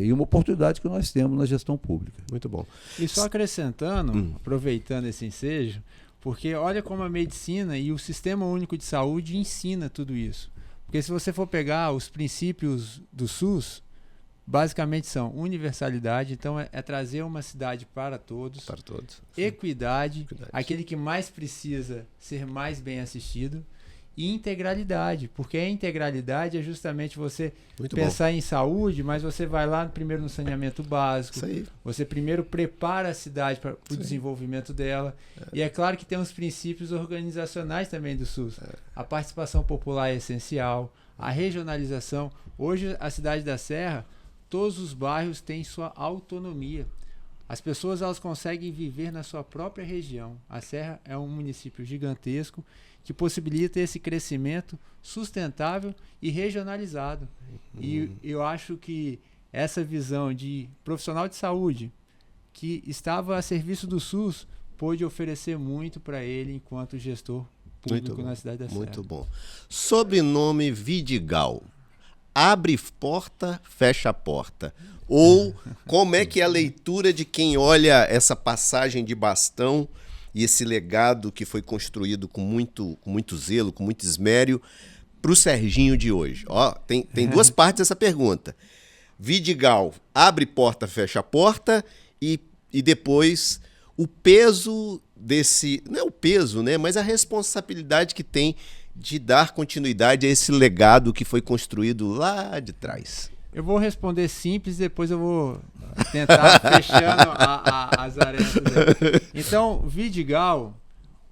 e uma oportunidade que nós temos na gestão pública. Muito bom. E só acrescentando, aproveitando esse ensejo, porque olha como a medicina e o Sistema Único de Saúde ensina tudo isso. Porque se você for pegar os princípios do SUS, basicamente são universalidade, então é trazer uma cidade para todos, equidade, aquele que mais precisa ser mais bem assistido, e integralidade, porque a integralidade é justamente você pensar em saúde, mas você vai lá primeiro no saneamento básico, você primeiro prepara a cidade para o desenvolvimento dela, e é claro que tem os princípios organizacionais também do SUS. A participação popular é essencial, a regionalização. Hoje a cidade da Serra, todos os bairros têm sua autonomia. As pessoas elas conseguem viver na sua própria região. A Serra é um município gigantesco que possibilita esse crescimento sustentável e regionalizado. E eu acho que essa visão de profissional de saúde que estava a serviço do SUS pôde oferecer muito para ele enquanto gestor público na cidade da Serra. Muito bom. Sobrenome Vidigal. Abre porta, fecha a porta. Ou como é que é a leitura de quem olha essa passagem de bastão e esse legado que foi construído com muito zelo, com muito esmero, para o Serginho de hoje? Tem duas partes dessa pergunta. Vidigal, abre porta, fecha a porta, e depois o peso desse... Não é o peso, né? Mas a responsabilidade que tem de dar continuidade a esse legado que foi construído lá de trás. Eu vou responder simples, depois eu vou tentar fechando as arestas. Então, Vidigal,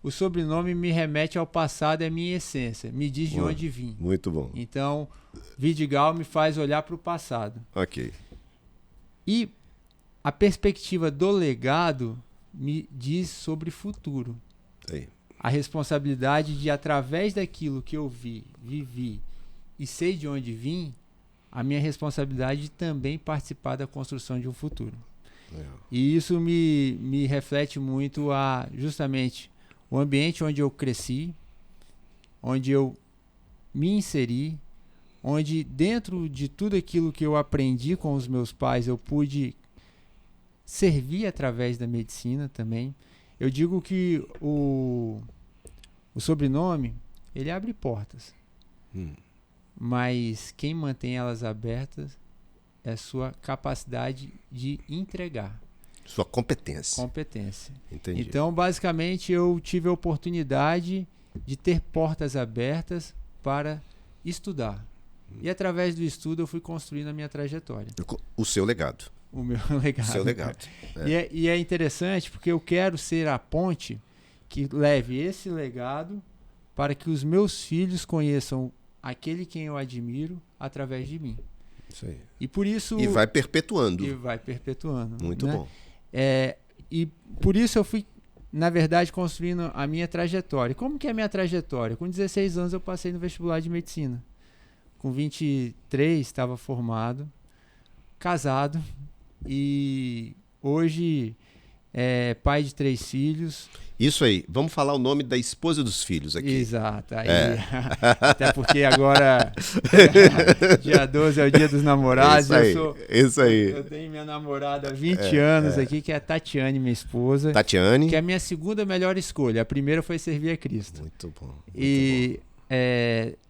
o sobrenome me remete ao passado e à minha essência, me diz de onde vim. Muito bom. Então, Vidigal me faz olhar para o passado. Ok. E a perspectiva do legado me diz sobre futuro. Aí. A responsabilidade de, através daquilo que eu vivi e sei de onde vim, a minha responsabilidade de também participar da construção de um futuro. E isso me reflete muito justamente o ambiente onde eu cresci, onde eu me inseri, onde dentro de tudo aquilo que eu aprendi com os meus pais, eu pude servir através da medicina também. Eu digo que o sobrenome, ele abre portas. Mas quem mantém elas abertas é sua capacidade de entregar. Sua competência. Entendi. Então, basicamente, eu tive a oportunidade de ter portas abertas para estudar. E através do estudo eu fui construindo a minha trajetória. O seu legado. o meu legado. Seu legado. E é interessante porque eu quero ser a ponte que leve esse legado para que os meus filhos conheçam aquele quem eu admiro através de mim. Isso aí. E por isso... E vai perpetuando. Né? Muito bom. E por isso eu fui, na verdade, construindo a minha trajetória. Como que é a minha trajetória? Com 16 anos eu passei no vestibular de medicina. Com 23 estava formado, casado e hoje pai de 3 filhos. Isso aí. Vamos falar o nome da esposa dos filhos aqui. Exato. Aí, até porque agora, dia 12 é o dia dos namorados. Isso aí. Eu tenho minha namorada há 20 anos aqui, que é a Tatiane, minha esposa. Tatiane. Que é a minha segunda melhor escolha. A primeira foi servir a Cristo. Muito bom.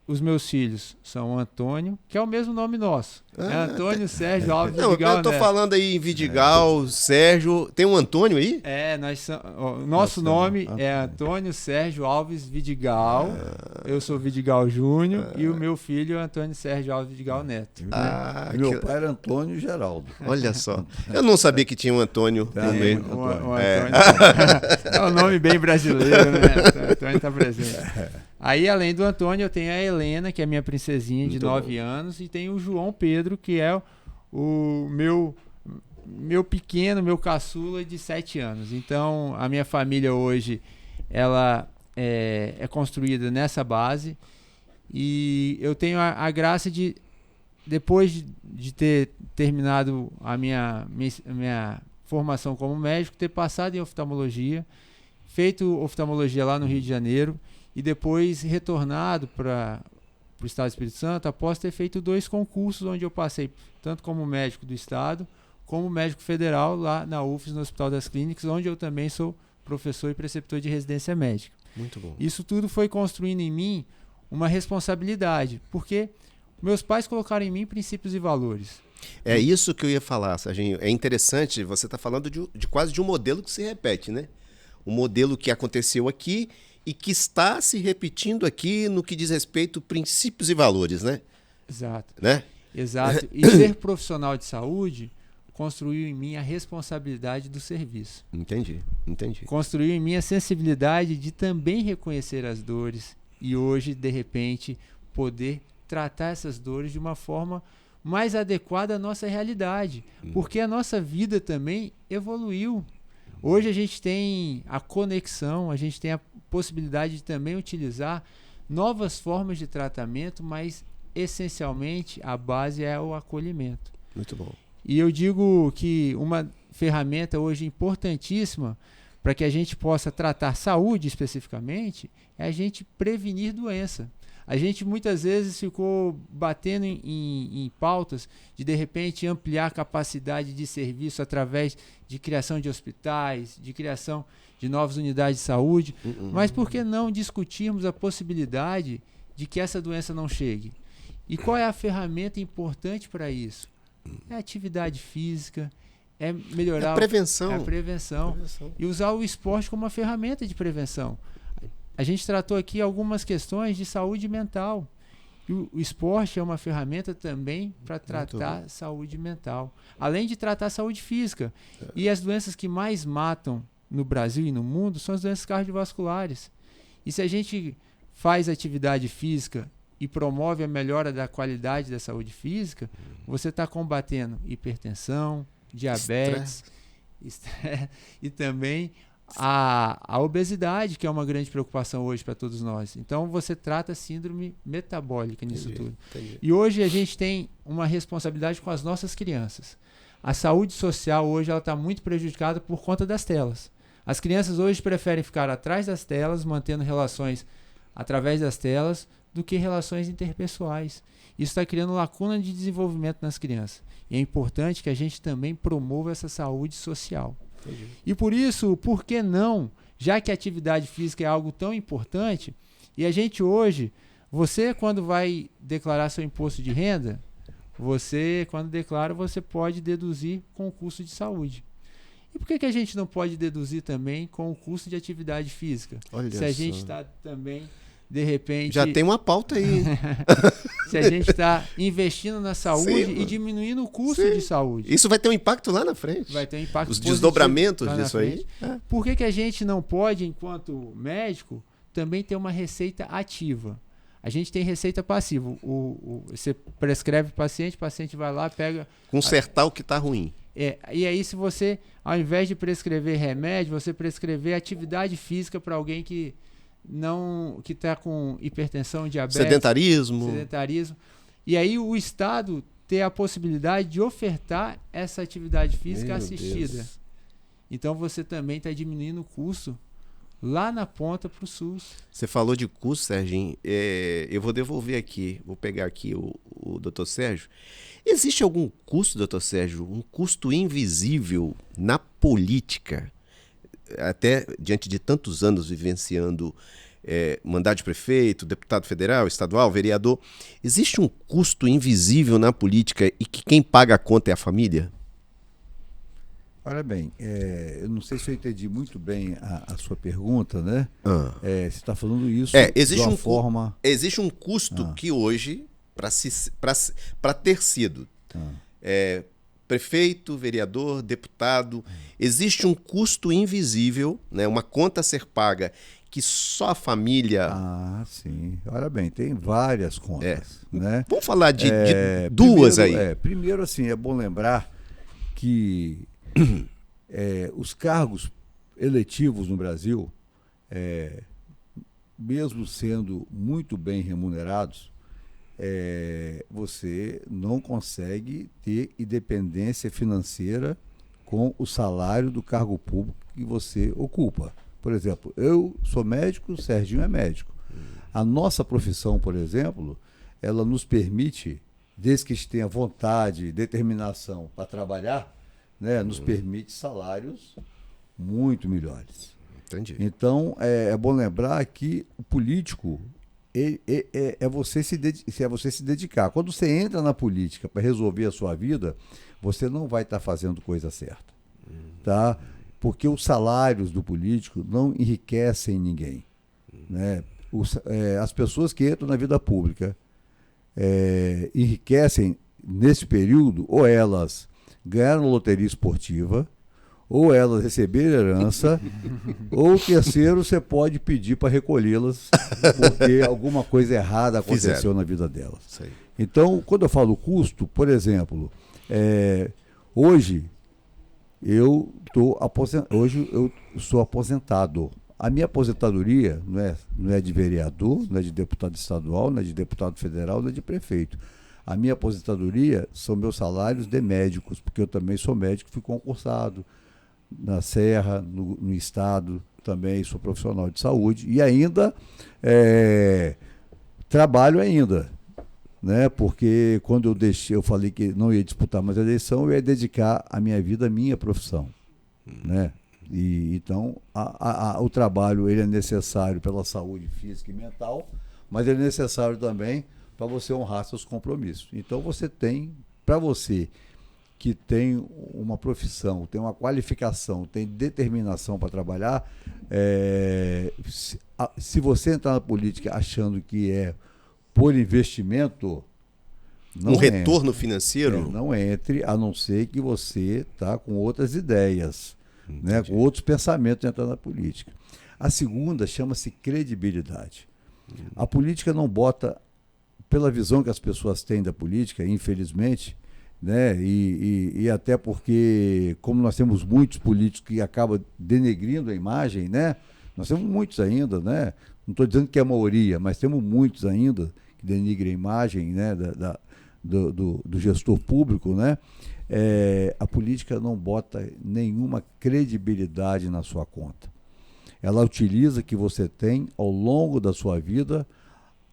Os meus filhos são Antônio, que é o mesmo nome nosso. É Antônio Sérgio Alves Não, Vidigal. eu tô falando aí em Vidigal, Sérgio. Tem um Antônio aí? Nosso nome é Antônio Sérgio Alves Vidigal. Eu sou Vidigal Júnior e o meu filho é Antônio Sérgio Alves Vidigal Neto. Meu pai era Antônio Geraldo. Olha só. Eu não sabia que tinha um Antônio no meio. É um nome bem brasileiro, né? O Antônio está presente. Aí, além do Antônio, eu tenho a Helena, que é minha princesinha de 9 anos, e tem o João Pedro, que é o meu pequeno, meu caçula de 7 anos. Então, a minha família hoje, ela é construída nessa base, e eu tenho a graça de, depois de ter terminado a minha formação como médico, ter passado em oftalmologia, feito oftalmologia lá no Rio de Janeiro, e depois retornado para o Estado do Espírito Santo, após ter feito 2 concursos, onde eu passei tanto como médico do Estado, como médico federal lá na UFES, no Hospital das Clínicas, onde eu também sou professor e preceptor de residência médica. Muito bom. Isso tudo foi construindo em mim uma responsabilidade, porque meus pais colocaram em mim princípios e valores. É isso que eu ia falar, Serginho. É interessante, você está falando de quase de um modelo que se repete, né? Um modelo que aconteceu aqui e que está se repetindo aqui no que diz respeito a princípios e valores, né? Exato. Né? Exato. E ser profissional de saúde construiu em mim a responsabilidade do serviço. Entendi. Construiu em mim a sensibilidade de também reconhecer as dores e hoje, de repente, poder tratar essas dores de uma forma mais adequada à nossa realidade. Porque a nossa vida também evoluiu. Hoje a gente tem a conexão, a gente tem a possibilidade de também utilizar novas formas de tratamento, mas essencialmente a base é o acolhimento. Muito bom. E eu digo que uma ferramenta hoje importantíssima para que a gente possa tratar saúde especificamente é a gente prevenir doença. A gente muitas vezes ficou batendo em pautas de repente ampliar a capacidade de serviço através de criação de hospitais, de criação de novas unidades de saúde, mas por que não discutirmos a possibilidade de que essa doença não chegue? E qual é a ferramenta importante para isso? É a atividade física, é melhorar a prevenção. A prevenção. E usar o esporte como uma ferramenta de prevenção. A gente tratou aqui algumas questões de saúde mental. E o esporte é uma ferramenta também para tratar saúde mental. Além de tratar saúde física. E as doenças que mais matam no Brasil e no mundo são as doenças cardiovasculares. E se a gente faz atividade física e promove a melhora da qualidade da saúde física, você está combatendo hipertensão, diabetes, estresse, e também a obesidade, que é uma grande preocupação hoje para todos nós. Então você trata a síndrome metabólica nisso tudo. E hoje a gente tem uma responsabilidade com as nossas crianças. A saúde social hoje está muito prejudicada por conta das telas. As crianças hoje preferem ficar atrás das telas, mantendo relações através das telas, do que relações interpessoais. Isso está criando lacuna de desenvolvimento nas crianças. E é importante que a gente também promova essa saúde social. E por isso, por que não, já que a atividade física é algo tão importante, e a gente hoje, você quando vai declarar seu imposto de renda, você quando declara, você pode deduzir com o custo de saúde. E por que a gente não pode deduzir também com o custo de atividade física? Olha se a gente está também de repente... Já tem uma pauta aí. Se a gente está investindo na saúde e diminuindo o custo de saúde. Isso vai ter um impacto lá na frente. Vai ter um impacto Os positivo desdobramentos lá na disso aí. frente. Por que a gente não pode, enquanto médico, também ter uma receita ativa? A gente tem receita passiva. Você prescreve o paciente vai lá, pega... Consertar o que está ruim. E aí, se você, ao invés de prescrever remédio, você prescrever atividade física para alguém que está com hipertensão, diabetes, sedentarismo. E aí o Estado ter a possibilidade de ofertar essa atividade física assistida. Deus. Então você também está diminuindo o custo lá na ponta para o SUS. Você falou de custo, Serginho. Eu vou devolver aqui, vou pegar aqui o doutor Sérgio. Existe algum custo, doutor Sérgio, um custo invisível na política, até diante de tantos anos vivenciando mandato de prefeito, deputado federal, estadual, vereador? Existe um custo invisível na política e que quem paga a conta é a família? Olha bem, eu não sei se eu entendi muito bem a sua pergunta, né? Você está falando isso existe de uma forma... Existe um custo que hoje, para ter sido prefeito, vereador, deputado, existe um custo invisível, né? Uma conta a ser paga que só a família... sim. Olha bem, tem várias contas, né? Vamos falar de duas primeiro, aí. Primeiro, assim, é bom lembrar que os cargos eletivos no Brasil, mesmo sendo muito bem remunerados, você não consegue ter independência financeira com o salário do cargo público que você ocupa. Por exemplo, eu sou médico, o Serginho é médico. A nossa profissão, por exemplo, ela nos permite, desde que a gente tenha vontade, determinação para trabalhar, né, nos permite salários muito melhores. Entendi. Então, é bom lembrar que o político é você se dedicar. Quando você entra na política para resolver a sua vida, você não vai estar fazendo coisa certa. Tá? Porque os salários do político não enriquecem ninguém. Né? As pessoas que entram na vida pública enriquecem nesse período, ou elas ganharam loteria esportiva, ou elas receberam herança, ou terceiro, você pode pedir para recolhê-las, porque alguma coisa errada aconteceu na vida delas. Sei. Então, quando eu falo custo, por exemplo, hoje eu sou aposentado. A minha aposentadoria não é de vereador, não é de deputado estadual, não é de deputado federal, não é de prefeito. A minha aposentadoria são meus salários de médicos, porque eu também sou médico, fui concursado na Serra, no Estado, também sou profissional de saúde e ainda trabalho ainda, né? Porque quando eu falei que não ia disputar mais a eleição, eu ia dedicar a minha vida à minha profissão, né? E então o trabalho ele é necessário pela saúde física e mental, mas ele é necessário também para você honrar seus compromissos. Então você tem, para você que tem uma profissão, tem uma qualificação, tem determinação para trabalhar, se você entrar na política achando que é por investimento, não retorno financeiro? Não entre, a não ser que você está com outras ideias, né, com outros pensamentos dentro da política. A segunda chama-se credibilidade. A política não bota, pela visão que as pessoas têm da política, infelizmente, né, e até porque, como nós temos muitos políticos que acabam denegrindo a imagem, né, nós temos muitos ainda, né, não estou dizendo que é a maioria, mas temos muitos ainda que denigrem a imagem, né, do gestor público, né, a política não bota nenhuma credibilidade na sua conta. Ela utiliza o que você tem ao longo da sua vida,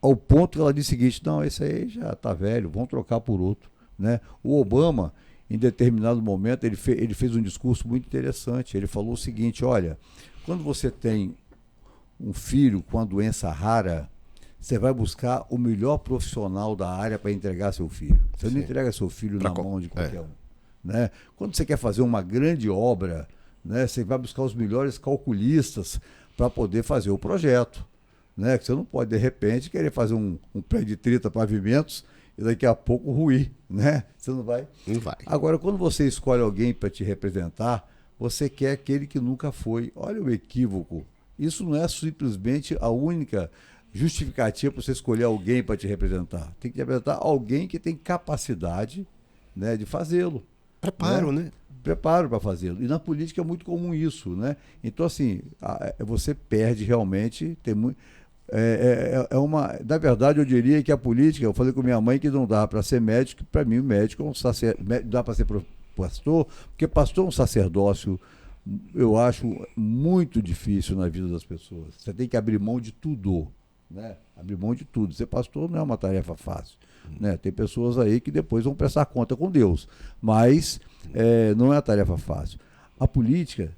ao ponto que ela diz o seguinte: não, esse aí já está velho, vamos trocar por outro. Né? O Obama, em determinado momento, ele fez um discurso muito interessante. Ele falou o seguinte: olha, quando você tem um filho com uma doença rara, você vai buscar o melhor profissional da área para entregar seu filho. Você não entrega seu filho na mão de qualquer um. Né? Quando você quer fazer uma grande obra, né, você vai buscar os melhores calculistas para poder fazer o projeto. né? Que você não pode, de repente, querer fazer um prédio de 30 pavimentos e daqui a pouco ruir, né? Você não vai. Não vai. Agora, quando você escolhe alguém para te representar, você quer aquele que nunca foi. Olha o equívoco. Isso não é simplesmente a única justificativa para você escolher alguém para te representar. Tem que te representar alguém que tem capacidade, né, de fazê-lo. Preparo, né? Preparo para fazê-lo. E na política é muito comum isso, né? Então, assim, você perde realmente, tem muito. Na verdade, eu diria que a política, eu falei com minha mãe que não dá para ser médico, para mim o médico é um sacerdócio, dá para ser pastor, porque pastor é um sacerdócio, eu acho muito difícil na vida das pessoas. Você tem que abrir mão de tudo, né? Abrir mão de tudo. Ser pastor não é uma tarefa fácil, né? Tem pessoas aí que depois vão prestar conta com Deus, mas não é uma tarefa fácil. A política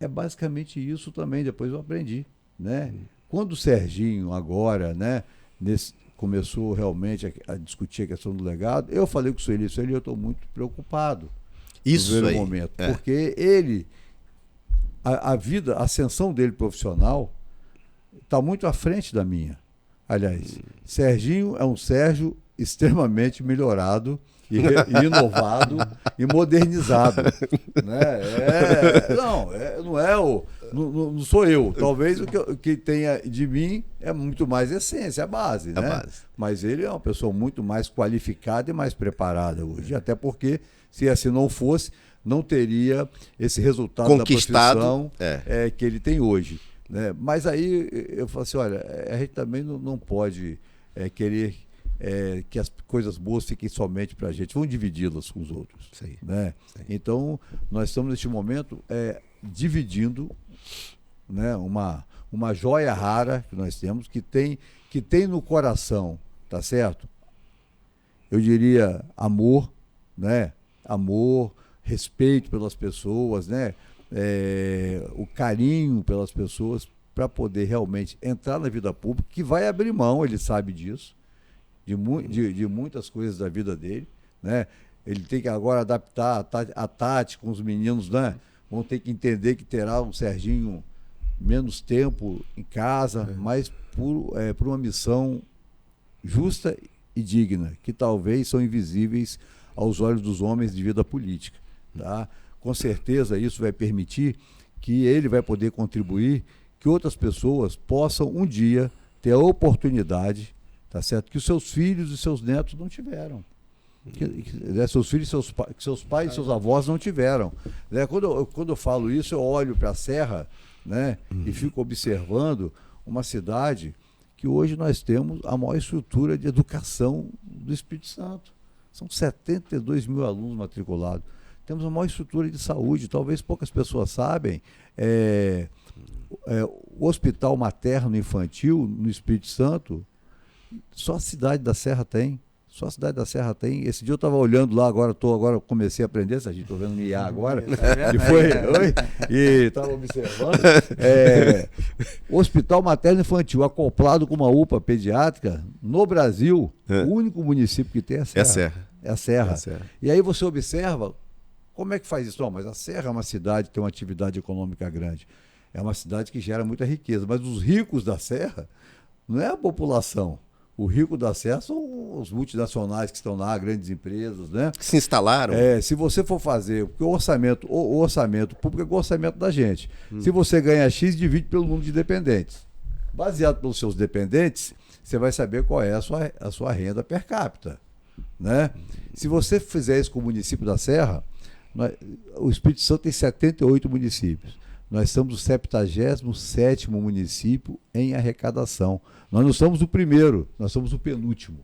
é basicamente isso também, depois eu aprendi, né? Quando o Serginho agora, né, começou realmente a discutir a questão do legado, eu falei com o Sueli, eu estou muito preocupado Isso no primeiro aí, momento, porque ele, a ascensão dele profissional está muito à frente da minha. Aliás, Serginho é um Sérgio extremamente melhorado e inovado e modernizado, né? Não sou eu. Talvez o que tenha de mim é muito mais essência, a base, né? base. Mas ele é uma pessoa muito mais qualificada e mais preparada hoje, até porque se assim não fosse, não teria esse resultado Conquistado, da profissão que ele tem hoje, né? Mas aí eu falo assim, olha, a gente também não pode querer que as coisas boas fiquem somente para a gente, vamos dividi-las com os outros. Isso aí. Né? Isso aí. Então, nós estamos neste momento dividindo, né, uma joia rara que nós temos, que tem no coração, tá certo? Eu diria amor, né? Amor, respeito pelas pessoas, né? O carinho pelas pessoas, para poder realmente entrar na vida pública, que vai abrir mão, ele sabe disso, de muitas coisas da vida dele, né? Ele tem que agora adaptar a Tati com os meninos, né? Vão ter que entender que terá um Serginho menos tempo em casa, mas por uma missão justa e digna, que talvez são invisíveis aos olhos dos homens de vida política, tá? Com certeza isso vai permitir que ele vai poder contribuir, que outras pessoas possam um dia ter a oportunidade, tá certo? Que os seus filhos e seus netos não tiveram. Seus filhos, seus pais e seus avós não tiveram. Né? Quando eu falo isso, eu olho para a Serra, né, e fico observando uma cidade que hoje nós temos a maior estrutura de educação do Espírito Santo. São 72 mil alunos matriculados. Temos a maior estrutura de saúde, talvez poucas pessoas sabem. O Hospital Materno Infantil no Espírito Santo, só a cidade da Serra tem. Só a cidade da Serra tem. Esse dia eu estava olhando lá, agora comecei a aprender, estou vendo no IA agora, e estava observando. Hospital Materno Infantil, acoplado com uma UPA pediátrica, no Brasil, o único município que tem é a Serra. É a Serra. E aí você observa, como é que faz isso? Não, mas a Serra é uma cidade que tem uma atividade econômica grande. É uma cidade que gera muita riqueza, mas os ricos da Serra não é a população. O rico da Serra são os multinacionais que estão lá, grandes empresas, né? Que se instalaram. Se você for fazer, porque o orçamento público é o orçamento da gente. Se você ganha X, divide pelo número de dependentes. Baseado pelos seus dependentes, você vai saber qual é a sua renda per capita, né? Se você fizer isso com o município da Serra, o Espírito Santo tem 78 municípios. Nós somos o 77º município em arrecadação. Nós não somos o primeiro, nós somos o penúltimo.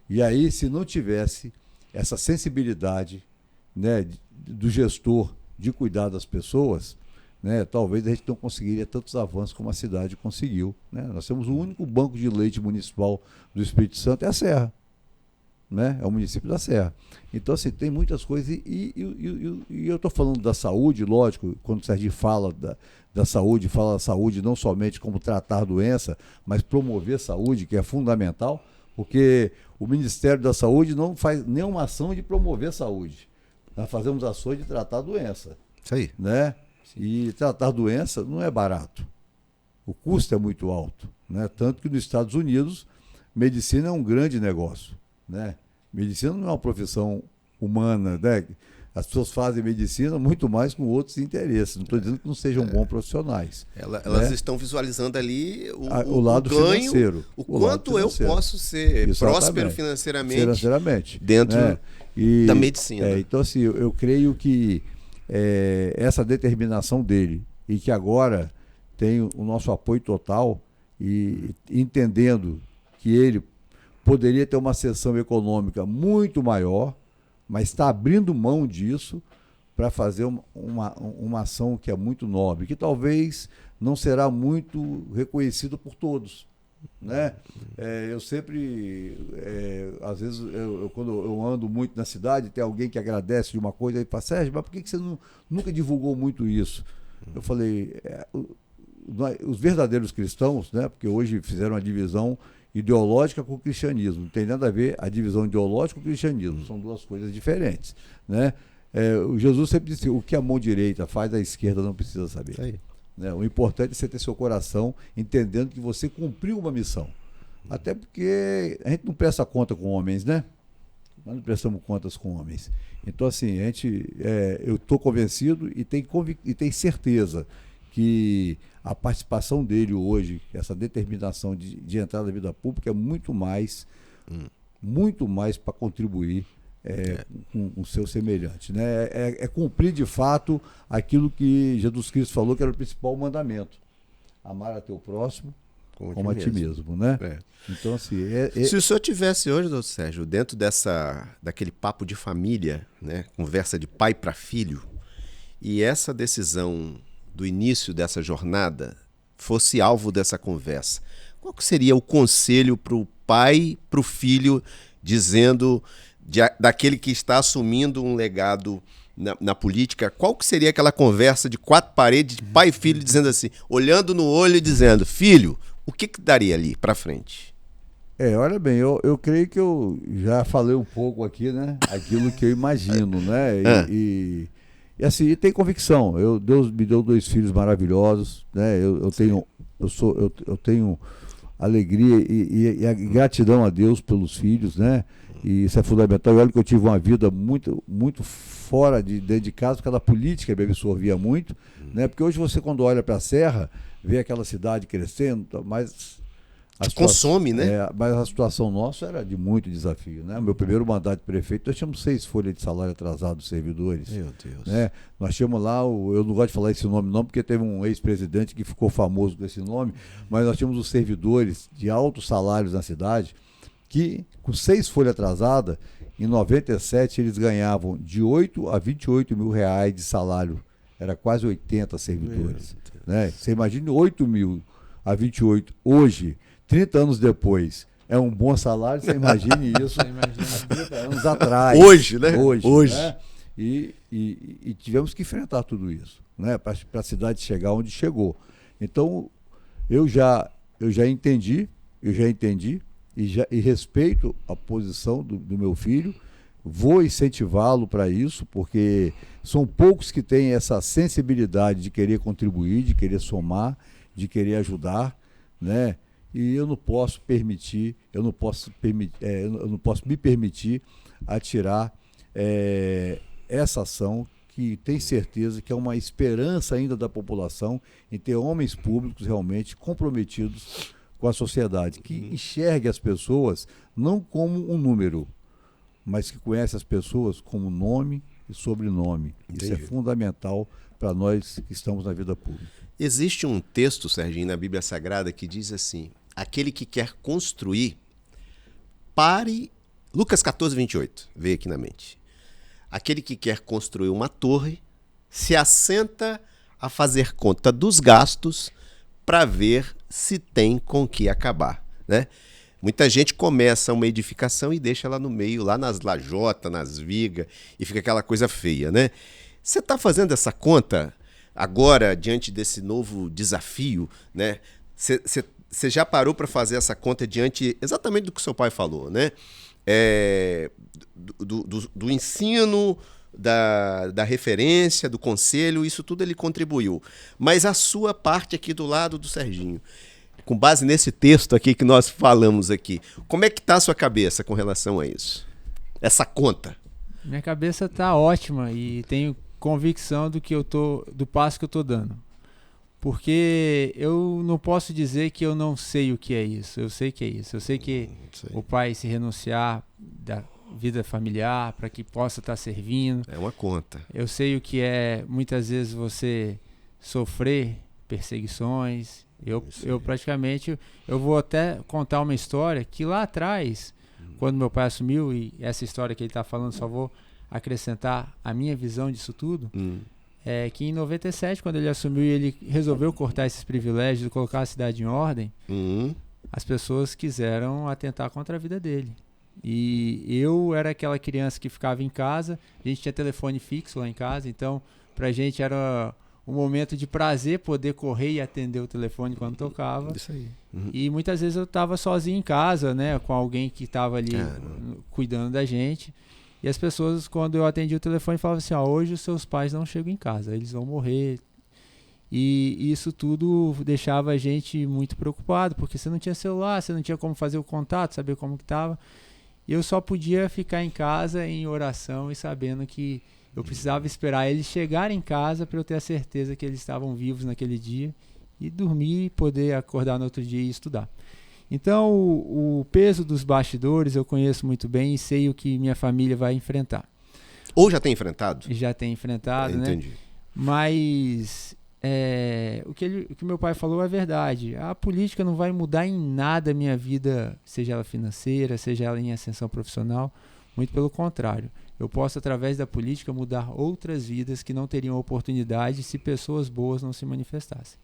E aí, se não tivesse essa sensibilidade, né, do gestor de cuidar das pessoas, né, talvez a gente não conseguiria tantos avanços como a cidade conseguiu, né? Nós temos o único banco de leite municipal do Espírito Santo, é a Serra. Né? É o município da Serra. Então, assim, tem muitas coisas. E eu estou falando da saúde, lógico, quando o Serginho fala da saúde, fala da saúde não somente como tratar doença, mas promover saúde, que é fundamental, porque o Ministério da Saúde não faz nenhuma ação de promover saúde. Nós fazemos ações de tratar doença. Isso aí. Né? E tratar doença não é barato. O custo é muito alto, né? Tanto que nos Estados Unidos, medicina é um grande negócio, né? Medicina não é uma profissão humana, né? As pessoas fazem medicina muito mais com outros interesses. Não estou dizendo que não sejam bons profissionais. Elas né? estão visualizando ali O lado ganho, financeiro. o quanto eu posso ser próspero financeiramente dentro né? da medicina. Então, assim, eu creio que essa determinação dele, e que agora tem o nosso apoio total, e entendendo que ele poderia ter uma seção econômica muito maior, mas está abrindo mão disso para fazer uma ação que é muito nobre, que talvez não será muito reconhecido por todos. Né? Eu sempre, às vezes, quando eu ando muito na cidade, tem alguém que agradece de uma coisa e fala, Sérgio, mas por que você nunca divulgou muito isso? Eu falei, os verdadeiros cristãos, né? Porque hoje fizeram uma divisão ideológica com o cristianismo. Não tem nada a ver a divisão ideológica com o cristianismo. São duas coisas diferentes. Né? O Jesus sempre disse, o que a mão direita faz, a esquerda não precisa saber. Aí. Né? O importante é você ter seu coração entendendo que você cumpriu uma missão. Até porque a gente não presta conta com homens, né? Nós não prestamos contas com homens. Então, assim, eu estou convencido e tenho certeza que a participação dele hoje, essa determinação de entrar na vida pública é muito mais para contribuir com o seu semelhante. Né? É cumprir de fato aquilo que Jesus Cristo falou que era o principal mandamento. Amar a teu próximo como a ti mesmo. Né? Então, assim, Se o senhor tivesse hoje, doutor Sérgio, dentro daquele papo de família, né? Conversa de pai para filho, e essa decisão do início dessa jornada fosse alvo dessa conversa, qual que seria o conselho para o pai, para o filho, dizendo daquele que está assumindo um legado na política, qual que seria aquela conversa de quatro paredes, de pai e filho, dizendo assim, olhando no olho e dizendo, filho, o que daria ali para frente? Olha bem, eu creio que eu já falei um pouco aqui, né? Aquilo que eu imagino, né? E assim, tem convicção. Deus me deu 2 filhos maravilhosos, né? Eu tenho alegria e gratidão a Deus pelos filhos, né? E isso é fundamental. E olha que eu tive uma vida muito, muito fora dentro de casa, porque a política me absorvia muito, né? Porque hoje você, quando olha para a Serra, vê aquela cidade crescendo, mas consome, né? Mas a situação nossa era de muito desafio, né? Meu primeiro mandato de prefeito, nós tínhamos 6 folhas de salário atrasado dos servidores. Meu Deus. Né? Nós tínhamos lá, eu não gosto de falar esse nome não, porque teve um ex-presidente que ficou famoso com esse nome, mas nós tínhamos os servidores de altos salários na cidade, que com 6 folhas atrasadas, em 97 eles ganhavam de 8 a 28 mil reais de salário. Era quase 80 servidores. Né? Você imagina 8 mil a 28 hoje, 30 anos depois, é um bom salário, você imagine isso há 30 anos atrás. Hoje, né? Hoje. Né? E tivemos que enfrentar tudo isso, né? Para a cidade chegar onde chegou. Então, eu já entendi e respeito a posição do meu filho, vou incentivá-lo para isso, porque são poucos que têm essa sensibilidade de querer contribuir, de querer somar, de querer ajudar, né? E eu não posso me permitir atirar essa ação que tem certeza que é uma esperança ainda da população em ter homens públicos realmente comprometidos com a sociedade, que enxergue as pessoas não como um número, mas que conhece as pessoas como nome e sobrenome. Entendi. Isso é fundamental para nós que estamos na vida pública. Existe um texto, Serginho, na Bíblia Sagrada que diz assim, aquele que quer construir, pare... Lucas 14, 28, veio aqui na mente. Aquele que quer construir uma torre, se assenta a fazer conta dos gastos para ver se tem com que acabar, né? Muita gente começa uma edificação e deixa lá no meio, lá nas lajotas, nas vigas, e fica aquela coisa feia, né? Você está fazendo essa conta agora, diante desse novo desafio, né? Você já parou para fazer essa conta diante exatamente do que seu pai falou, né? Do ensino da referência, do conselho, isso tudo ele contribuiu. Mas a sua parte aqui do lado do Serginho, com base nesse texto aqui que nós falamos aqui, como é que está a sua cabeça com relação a isso? Essa conta? Minha cabeça está ótima e tenho convicção do passo que eu estou dando. Porque eu não posso dizer que eu não sei o que é isso. Eu sei que é isso. Eu sei que o pai se renunciar da vida familiar para que possa estar servindo. É uma conta. Eu sei o que é, muitas vezes, você sofrer perseguições. Eu praticamente, eu vou até contar uma história que lá atrás, quando meu pai assumiu, e essa história que ele está falando, só vou acrescentar a minha visão disso tudo, é que em 97, quando ele assumiu e ele resolveu cortar esses privilégios e colocar a cidade em ordem, as pessoas quiseram atentar contra a vida dele. E eu era aquela criança que ficava em casa, a gente tinha telefone fixo lá em casa, então pra gente era um momento de prazer poder correr e atender o telefone quando tocava. Isso aí. E muitas vezes eu estava sozinho em casa, né, com alguém que estava ali cuidando da gente. E as pessoas, quando eu atendi o telefone, falavam assim, hoje os seus pais não chegam em casa, eles vão morrer. E isso tudo deixava a gente muito preocupado, porque você não tinha celular, você não tinha como fazer o contato, saber como que estava. E eu só podia ficar em casa em oração e sabendo que eu precisava esperar eles chegarem em casa para eu ter a certeza que eles estavam vivos naquele dia e dormir e poder acordar no outro dia e estudar. Então, o peso dos bastidores eu conheço muito bem e sei o que minha família vai enfrentar. Ou já tem enfrentado? Já tem enfrentado, né? Entendi. Mas o que meu pai falou é verdade. A política não vai mudar em nada a minha vida, seja ela financeira, seja ela em ascensão profissional. Muito pelo contrário. Eu posso, através da política, mudar outras vidas que não teriam oportunidade se pessoas boas não se manifestassem.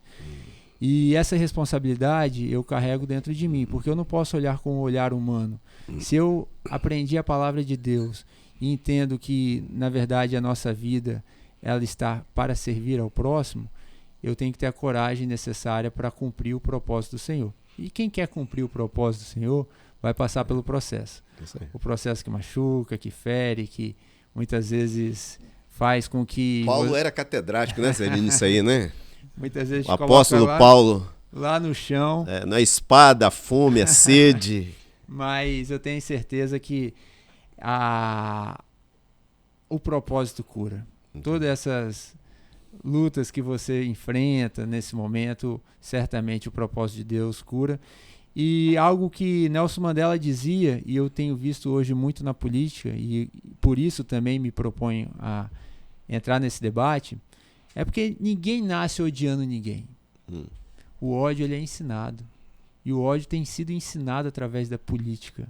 E essa responsabilidade eu carrego dentro de mim, porque eu não posso olhar com o olhar humano. Se eu aprendi a palavra de Deus e entendo que, na verdade, a nossa vida ela está para servir ao próximo, eu tenho que ter a coragem necessária para cumprir o propósito do Senhor. E quem quer cumprir o propósito do Senhor vai passar pelo processo. O processo que machuca, que fere, que muitas vezes faz com que... Paulo era catedrático, né, Zé, nisso aí, né? Muitas vezes o apóstolo Paulo lá no chão, na espada, a fome, a sede. Mas eu tenho certeza que o propósito cura. Todas essas lutas que você enfrenta nesse momento, certamente o propósito de Deus cura. E algo que Nelson Mandela dizia, e eu tenho visto hoje muito na política, e por isso também me proponho a entrar nesse debate, é porque ninguém nasce odiando ninguém. O ódio ele é ensinado. E o ódio tem sido ensinado através da política.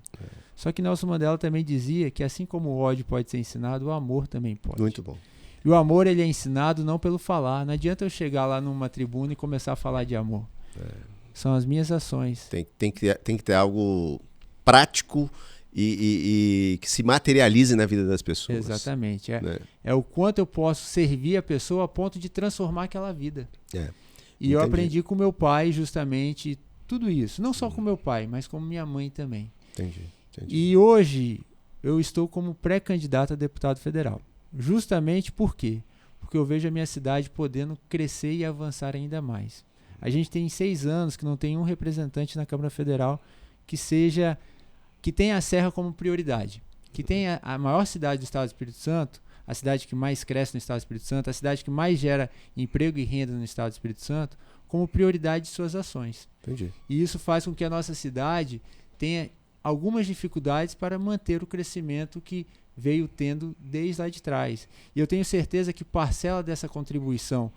Só que Nelson Mandela também dizia que assim como o ódio pode ser ensinado, o amor também pode. Muito bom. E o amor ele é ensinado não pelo falar. Não adianta eu chegar lá numa tribuna e começar a falar de amor. São as minhas ações. Tem que ter algo prático e que se materialize na vida das pessoas. Exatamente. Né? É o quanto eu posso servir a pessoa a ponto de transformar aquela vida. E eu aprendi com meu pai justamente tudo isso. Não só com meu pai, mas com minha mãe também. Entendi. E hoje eu estou como pré-candidato a deputado federal. Justamente por quê? Porque eu vejo a minha cidade podendo crescer e avançar ainda mais. A gente tem 6 anos que não tem um representante na Câmara Federal que tenha a Serra como prioridade, que tenha a maior cidade do Estado do Espírito Santo, a cidade que mais cresce no Estado do Espírito Santo, a cidade que mais gera emprego e renda no Estado do Espírito Santo, como prioridade de suas ações. Entendi. E isso faz com que a nossa cidade tenha algumas dificuldades para manter o crescimento que veio tendo desde lá de trás. E eu tenho certeza que parcela dessa contribuição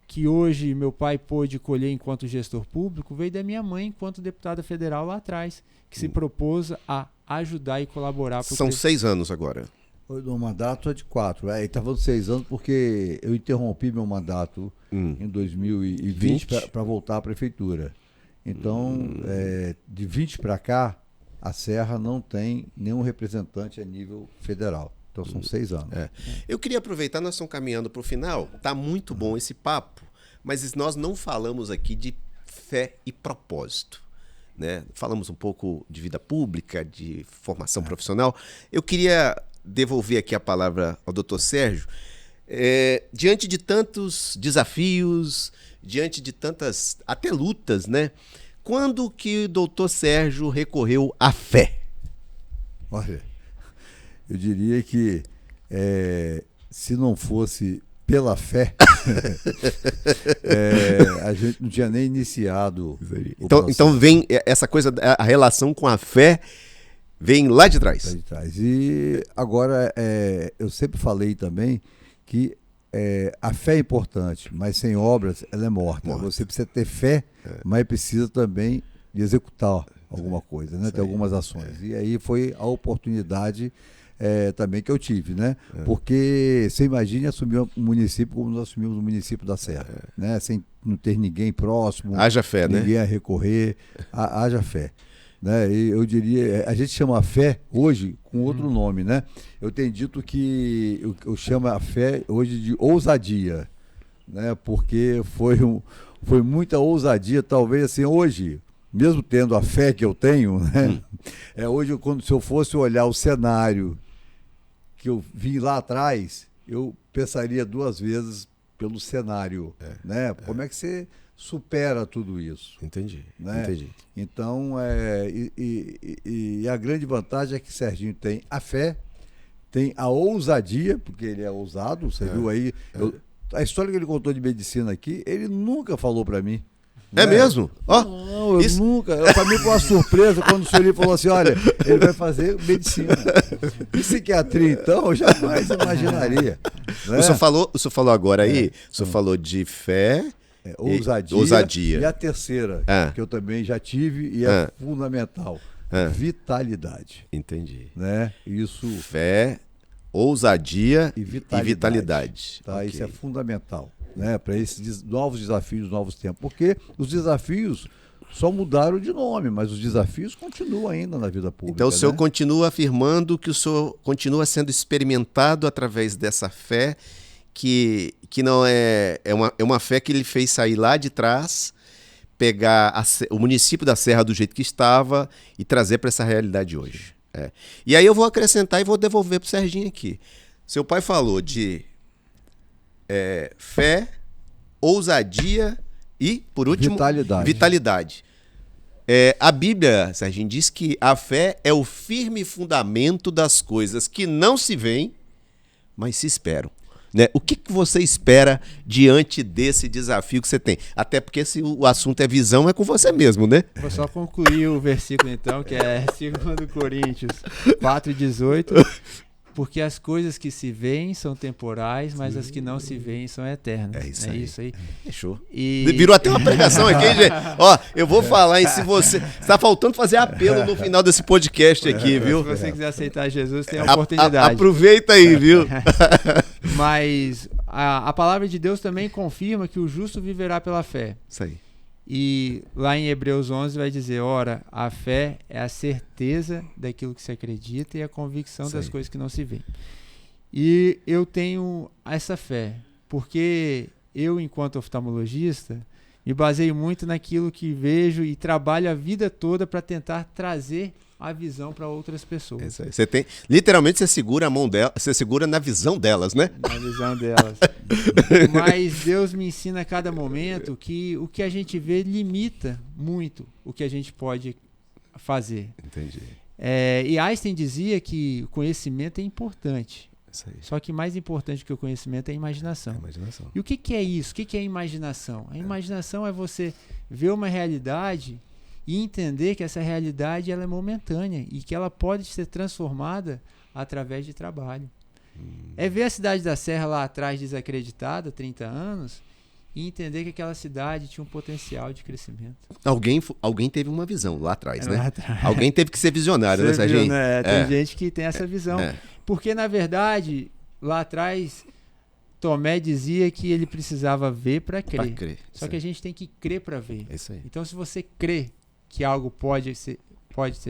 que hoje meu pai pôde colher enquanto gestor público veio da minha mãe enquanto deputada federal lá atrás, que se propôs a ajudar e colaborar. São 6 anos agora. O mandato é de 4. Ele está falando 6 anos porque eu interrompi meu mandato em 2020 para voltar à prefeitura. Então, de 20 para cá, a Serra não tem nenhum representante a nível federal. Então são 6 anos. Eu queria aproveitar, nós estamos caminhando para o final. Tá muito bom esse papo, mas nós não falamos aqui de fé e propósito. Né? Falamos um pouco de vida pública, de formação profissional. Eu queria devolver aqui a palavra ao doutor Sérgio. Diante de tantos desafios, diante de tantas até lutas, né? Quando que o doutor Sérgio recorreu à fé? Olha, eu diria que se não fosse pela fé, a gente não tinha nem iniciado o processo. Então vem essa coisa, a relação com a fé vem lá de trás. Lá de trás. E agora, eu sempre falei também que a fé é importante, mas sem obras ela é morta. Você precisa ter fé, mas precisa também de executar alguma coisa, né? Ter algumas ações. E aí foi a oportunidade também que eu tive, né? Porque você imagine assumir um município como nós assumimos o município da Serra, né? Sem não ter ninguém próximo, haja fé, ninguém né? A recorrer, haja fé. Né? E eu diria, a gente chama a fé hoje com outro nome, né? Eu tenho dito que eu chamo a fé hoje de ousadia, né? Porque foi muita ousadia, talvez assim, hoje, mesmo tendo a fé que eu tenho, né? Hoje, se eu fosse olhar o cenário que eu vi lá atrás, eu pensaria 2 vezes pelo cenário, né? Como é que você supera tudo isso? Entendi. Então, e a grande vantagem é que Serginho tem a fé, tem a ousadia, porque ele é ousado, você viu aí, a história que ele contou de medicina aqui, ele nunca falou para mim. É mesmo? Não, eu nunca. Para mim foi uma surpresa quando o senhor falou assim, olha, ele vai fazer medicina. Psiquiatria, então, eu jamais imaginaria. Né? O senhor falou agora aí, o senhor falou de fé... Ousadia. E a terceira, que eu também já tive e é fundamental, vitalidade. Entendi. Né? Isso. Fé, ousadia e vitalidade. Tá? Okay. Isso é fundamental, né? Para esses novos desafios, novos tempos. Porque os desafios só mudaram de nome, mas os desafios continuam ainda na vida pública. Então o senhor continua afirmando que o senhor continua sendo experimentado através dessa fé, que não é uma fé que ele fez sair lá de trás, pegar o município da Serra do jeito que estava e trazer para essa realidade hoje. E aí eu vou acrescentar e vou devolver para o Serginho aqui. Seu pai falou de fé, ousadia e, por último, vitalidade. A Bíblia, Serginho, diz que a fé é o firme fundamento das coisas que não se veem, mas se esperam. Né? O que você espera diante desse desafio que você tem? Até porque se o assunto é visão, é com você mesmo, né? Vou só concluir o versículo então, que é 2 Coríntios 4:18. Porque as coisas que se veem são temporais, mas as que não se veem são eternas. É isso aí. Fechou. Virou até uma pregação aqui, hein, gente? Ó, eu vou falar, se você... Está faltando fazer apelo no final desse podcast aqui, viu? Se você quiser aceitar Jesus, tem a oportunidade. Aproveita aí, viu? Mas a palavra de Deus também confirma que o justo viverá pela fé. Isso aí. E lá em Hebreus 11 vai dizer, ora, a fé é a certeza daquilo que se acredita e a convicção das coisas que não se veem. E eu tenho essa fé, porque eu, enquanto oftalmologista, me baseio muito naquilo que vejo e trabalho a vida toda para tentar trazer a visão para outras pessoas. Você tem, literalmente você segura a mão dela, você segura na visão delas, né? Na visão delas. Mas Deus me ensina a cada momento que o que a gente vê limita muito o que a gente pode fazer. Entendi. E Einstein dizia que o conhecimento é importante. Isso aí. Só que mais importante que o conhecimento é a imaginação. E o que é isso? O que é a imaginação? A imaginação é você ver uma realidade e entender que essa realidade ela é momentânea e que ela pode ser transformada através de trabalho. É ver a cidade da Serra lá atrás desacreditada, 30 anos, e entender que aquela cidade tinha um potencial de crescimento. Alguém teve uma visão lá atrás, né? Lá atrás. Alguém teve que ser visionário, né, Serginho? Né? Tem gente que tem essa visão. Porque, na verdade, lá atrás, Tomé dizia que ele precisava ver para crer. Só que a gente tem que crer para ver. É isso aí. Então, se você crê que algo pode ser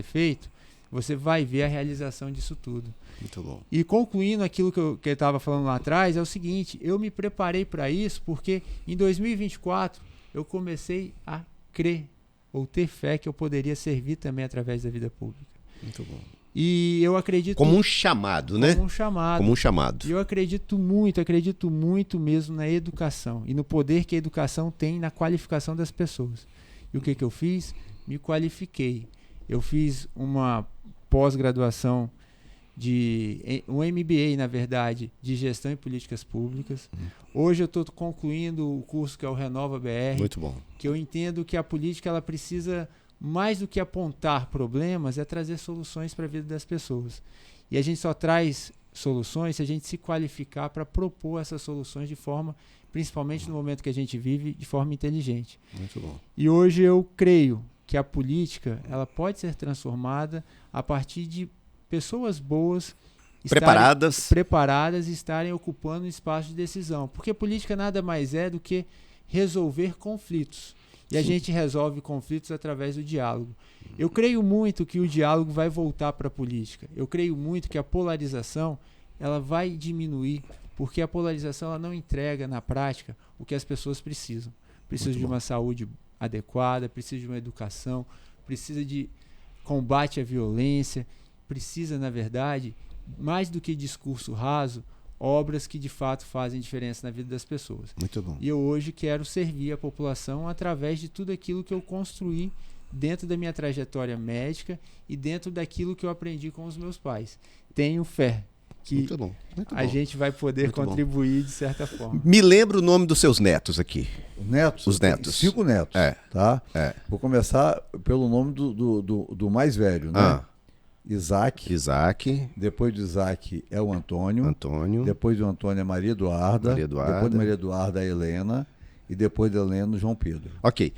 feito, você vai ver a realização disso tudo. Muito bom. E concluindo aquilo que eu estava falando lá atrás, é o seguinte, eu me preparei para isso porque em 2024 eu comecei a crer ou ter fé que eu poderia servir também através da vida pública. Muito bom. E eu acredito... Como um chamado, né? Como um chamado. Como um chamado. E eu acredito muito mesmo na educação e no poder que a educação tem na qualificação das pessoas. E o que eu fiz? Me qualifiquei. Eu fiz uma pós-graduação um MBA, na verdade, de Gestão e Políticas Públicas. Hoje eu estou concluindo o curso que é o Renova BR. Muito bom. Que eu entendo que a política ela precisa, mais do que apontar problemas, é trazer soluções para a vida das pessoas. E a gente só traz soluções se a gente se qualificar para propor essas soluções de forma, principalmente no momento que a gente vive, de forma inteligente. Muito bom. E hoje eu creio que a política ela pode ser transformada a partir de pessoas boas preparadas e estarem ocupando um espaço de decisão. Porque política nada mais é do que resolver conflitos. E a gente resolve conflitos através do diálogo. Eu creio muito que o diálogo vai voltar para a política. Eu creio muito que a polarização ela vai diminuir, porque a polarização ela não entrega na prática o que as pessoas precisam. Precisam de uma saúde adequada, precisam de uma educação, precisa de combate à violência, precisa, na verdade, mais do que discurso raso, obras que de fato fazem diferença na vida das pessoas. Muito bom. E eu hoje quero servir a população através de tudo aquilo que eu construí dentro da minha trajetória médica e dentro daquilo que eu aprendi com os meus pais. Tenho fé que muito bom. A gente vai poder muito contribuir de certa forma. Me lembra o nome dos seus netos aqui. Netos? Os netos. 5 netos. Tá? Vou começar pelo nome do mais velho, né? Isaac. Depois do Isaac é o Antônio. Depois do Antônio é Maria Eduarda. Depois de Maria Eduarda a Helena. E depois da Helena o João Pedro. Ok.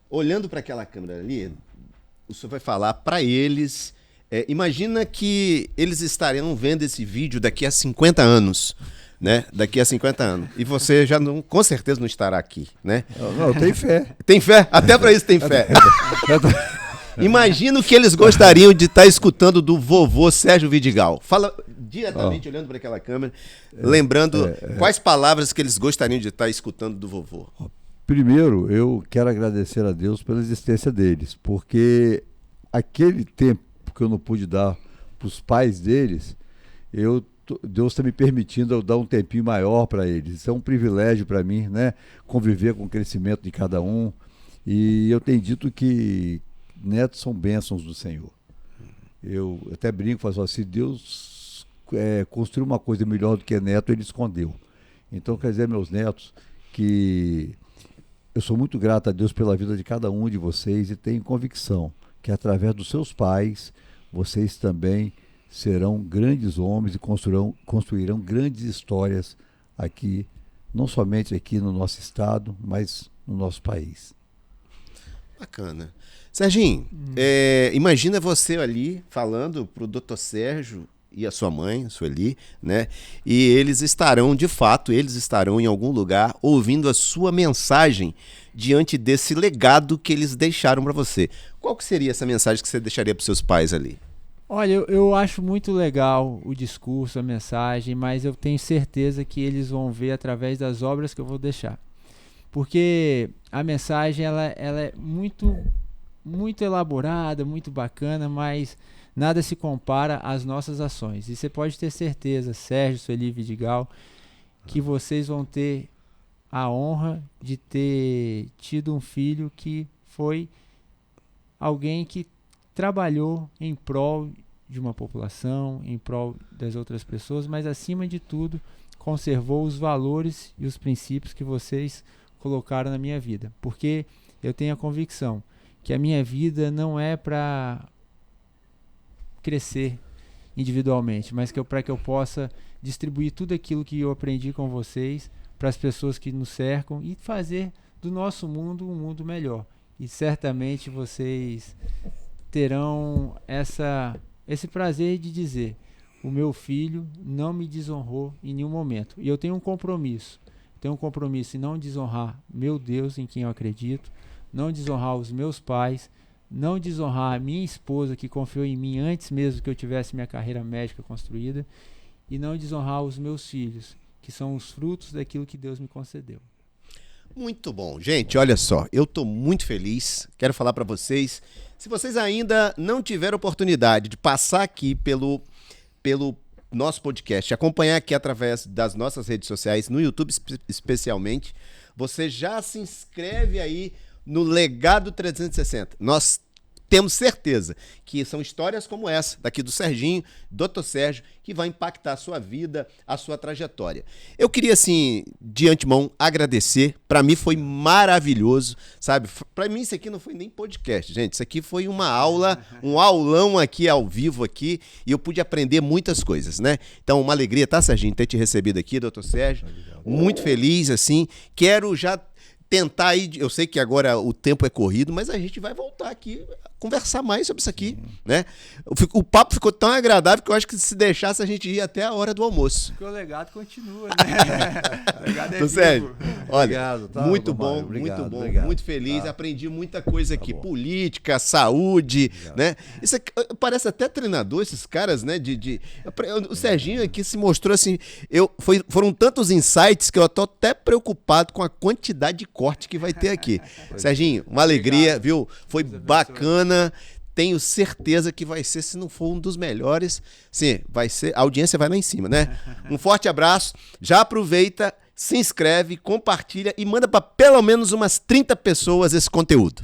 Olhando para aquela câmera ali, o senhor vai falar para eles... imagina que eles estarão vendo esse vídeo daqui a 50 anos. Né? Daqui a 50 anos. E você já não, com certeza não estará aqui, né? Não, eu tenho fé. Tem fé? Até para isso tem fé. Imagino que eles gostariam de estar escutando do vovô Sérgio Vidigal. Fala diretamente, olhando para aquela câmera, lembrando quais palavras que eles gostariam de estar escutando do vovô. Primeiro, eu quero agradecer a Deus pela existência deles, porque aquele tempo que eu não pude dar para os pais deles, Deus está me permitindo eu dar um tempinho maior para eles. Isso é um privilégio para mim, né? Conviver com o crescimento de cada um. E eu tenho dito que netos são bênçãos do Senhor. Eu até brinco, falo assim, Deus construiu uma coisa melhor do que neto, ele escondeu. Então, quer dizer, meus netos, que eu sou muito grato a Deus pela vida de cada um de vocês e tenho convicção que através dos seus pais, vocês também serão grandes homens e construirão grandes histórias aqui, não somente aqui no nosso estado, mas no nosso país. Bacana. Serginho, imagina você ali falando para o doutor Sérgio e a sua mãe, a Sueli, né? E eles estarão em algum lugar ouvindo a sua mensagem diante desse legado que eles deixaram para você. Qual que seria essa mensagem que você deixaria para os seus pais ali? Olha, eu acho muito legal o discurso, a mensagem, mas eu tenho certeza que eles vão ver através das obras que eu vou deixar. Porque a mensagem ela é muito elaborada, muito bacana, mas nada se compara às nossas ações. E você pode ter certeza, Sérgio, Sueli, Vidigal, que vocês vão ter a honra de ter tido um filho que foi alguém que trabalhou em prol de uma população, em prol das outras pessoas, mas acima de tudo conservou os valores e os princípios que vocês colocaram na minha vida. Porque eu tenho a convicção que a minha vida não é para crescer individualmente, mas para que eu possa distribuir tudo aquilo que eu aprendi com vocês para as pessoas que nos cercam e fazer do nosso mundo um mundo melhor. E certamente vocês terão esse prazer de dizer: o meu filho não me desonrou em nenhum momento. E eu tenho um compromisso. Em não desonrar meu Deus em quem eu acredito, não desonrar os meus pais, não desonrar a minha esposa que confiou em mim antes mesmo que eu tivesse minha carreira médica construída, e não desonrar os meus filhos, que são os frutos daquilo que Deus me concedeu. Muito bom. Gente, olha só, eu tô muito feliz. Quero falar para vocês, se vocês ainda não tiveram oportunidade de passar aqui pelo nosso podcast, acompanhar aqui através das nossas redes sociais, no YouTube especialmente, você já se inscreve aí no Legado 360. Nós temos certeza que são histórias como essa, daqui do Serginho, Dr. Sérgio, que vai impactar a sua vida, a sua trajetória. Eu queria, assim, de antemão, agradecer. Para mim foi maravilhoso, sabe? Para mim isso aqui não foi nem podcast, gente. Isso aqui foi uma aula, um aulão aqui, ao vivo aqui, e eu pude aprender muitas coisas, né? Então, uma alegria, tá, Serginho, ter te recebido aqui, Dr. Sérgio. Muito feliz, assim. Quero já tentar aí, eu sei que agora o tempo é corrido, mas a gente vai voltar aqui a conversar mais sobre isso aqui, né? O papo ficou tão agradável que eu acho que se deixasse a gente ia até a hora do almoço. Porque o legado continua, né? O legado é Sérgio, olha, obrigado, tá, muito Romário? bom, Obrigado, muito bom, obrigado. muito feliz, Tá. aprendi muita coisa aqui, bom. política, saúde, né? Isso aqui, parece até treinador, esses caras, né? O Serginho aqui se mostrou assim, foram tantos insights que eu tô até preocupado com a quantidade de corte que vai ter aqui. Serginho, uma alegria, Obrigado. viu? Foi bacana. Tenho certeza que vai ser, se não for um dos melhores, sim, vai ser, a audiência vai lá em cima, né? Um forte abraço, já aproveita, se inscreve, compartilha e manda para pelo menos umas 30 pessoas esse conteúdo.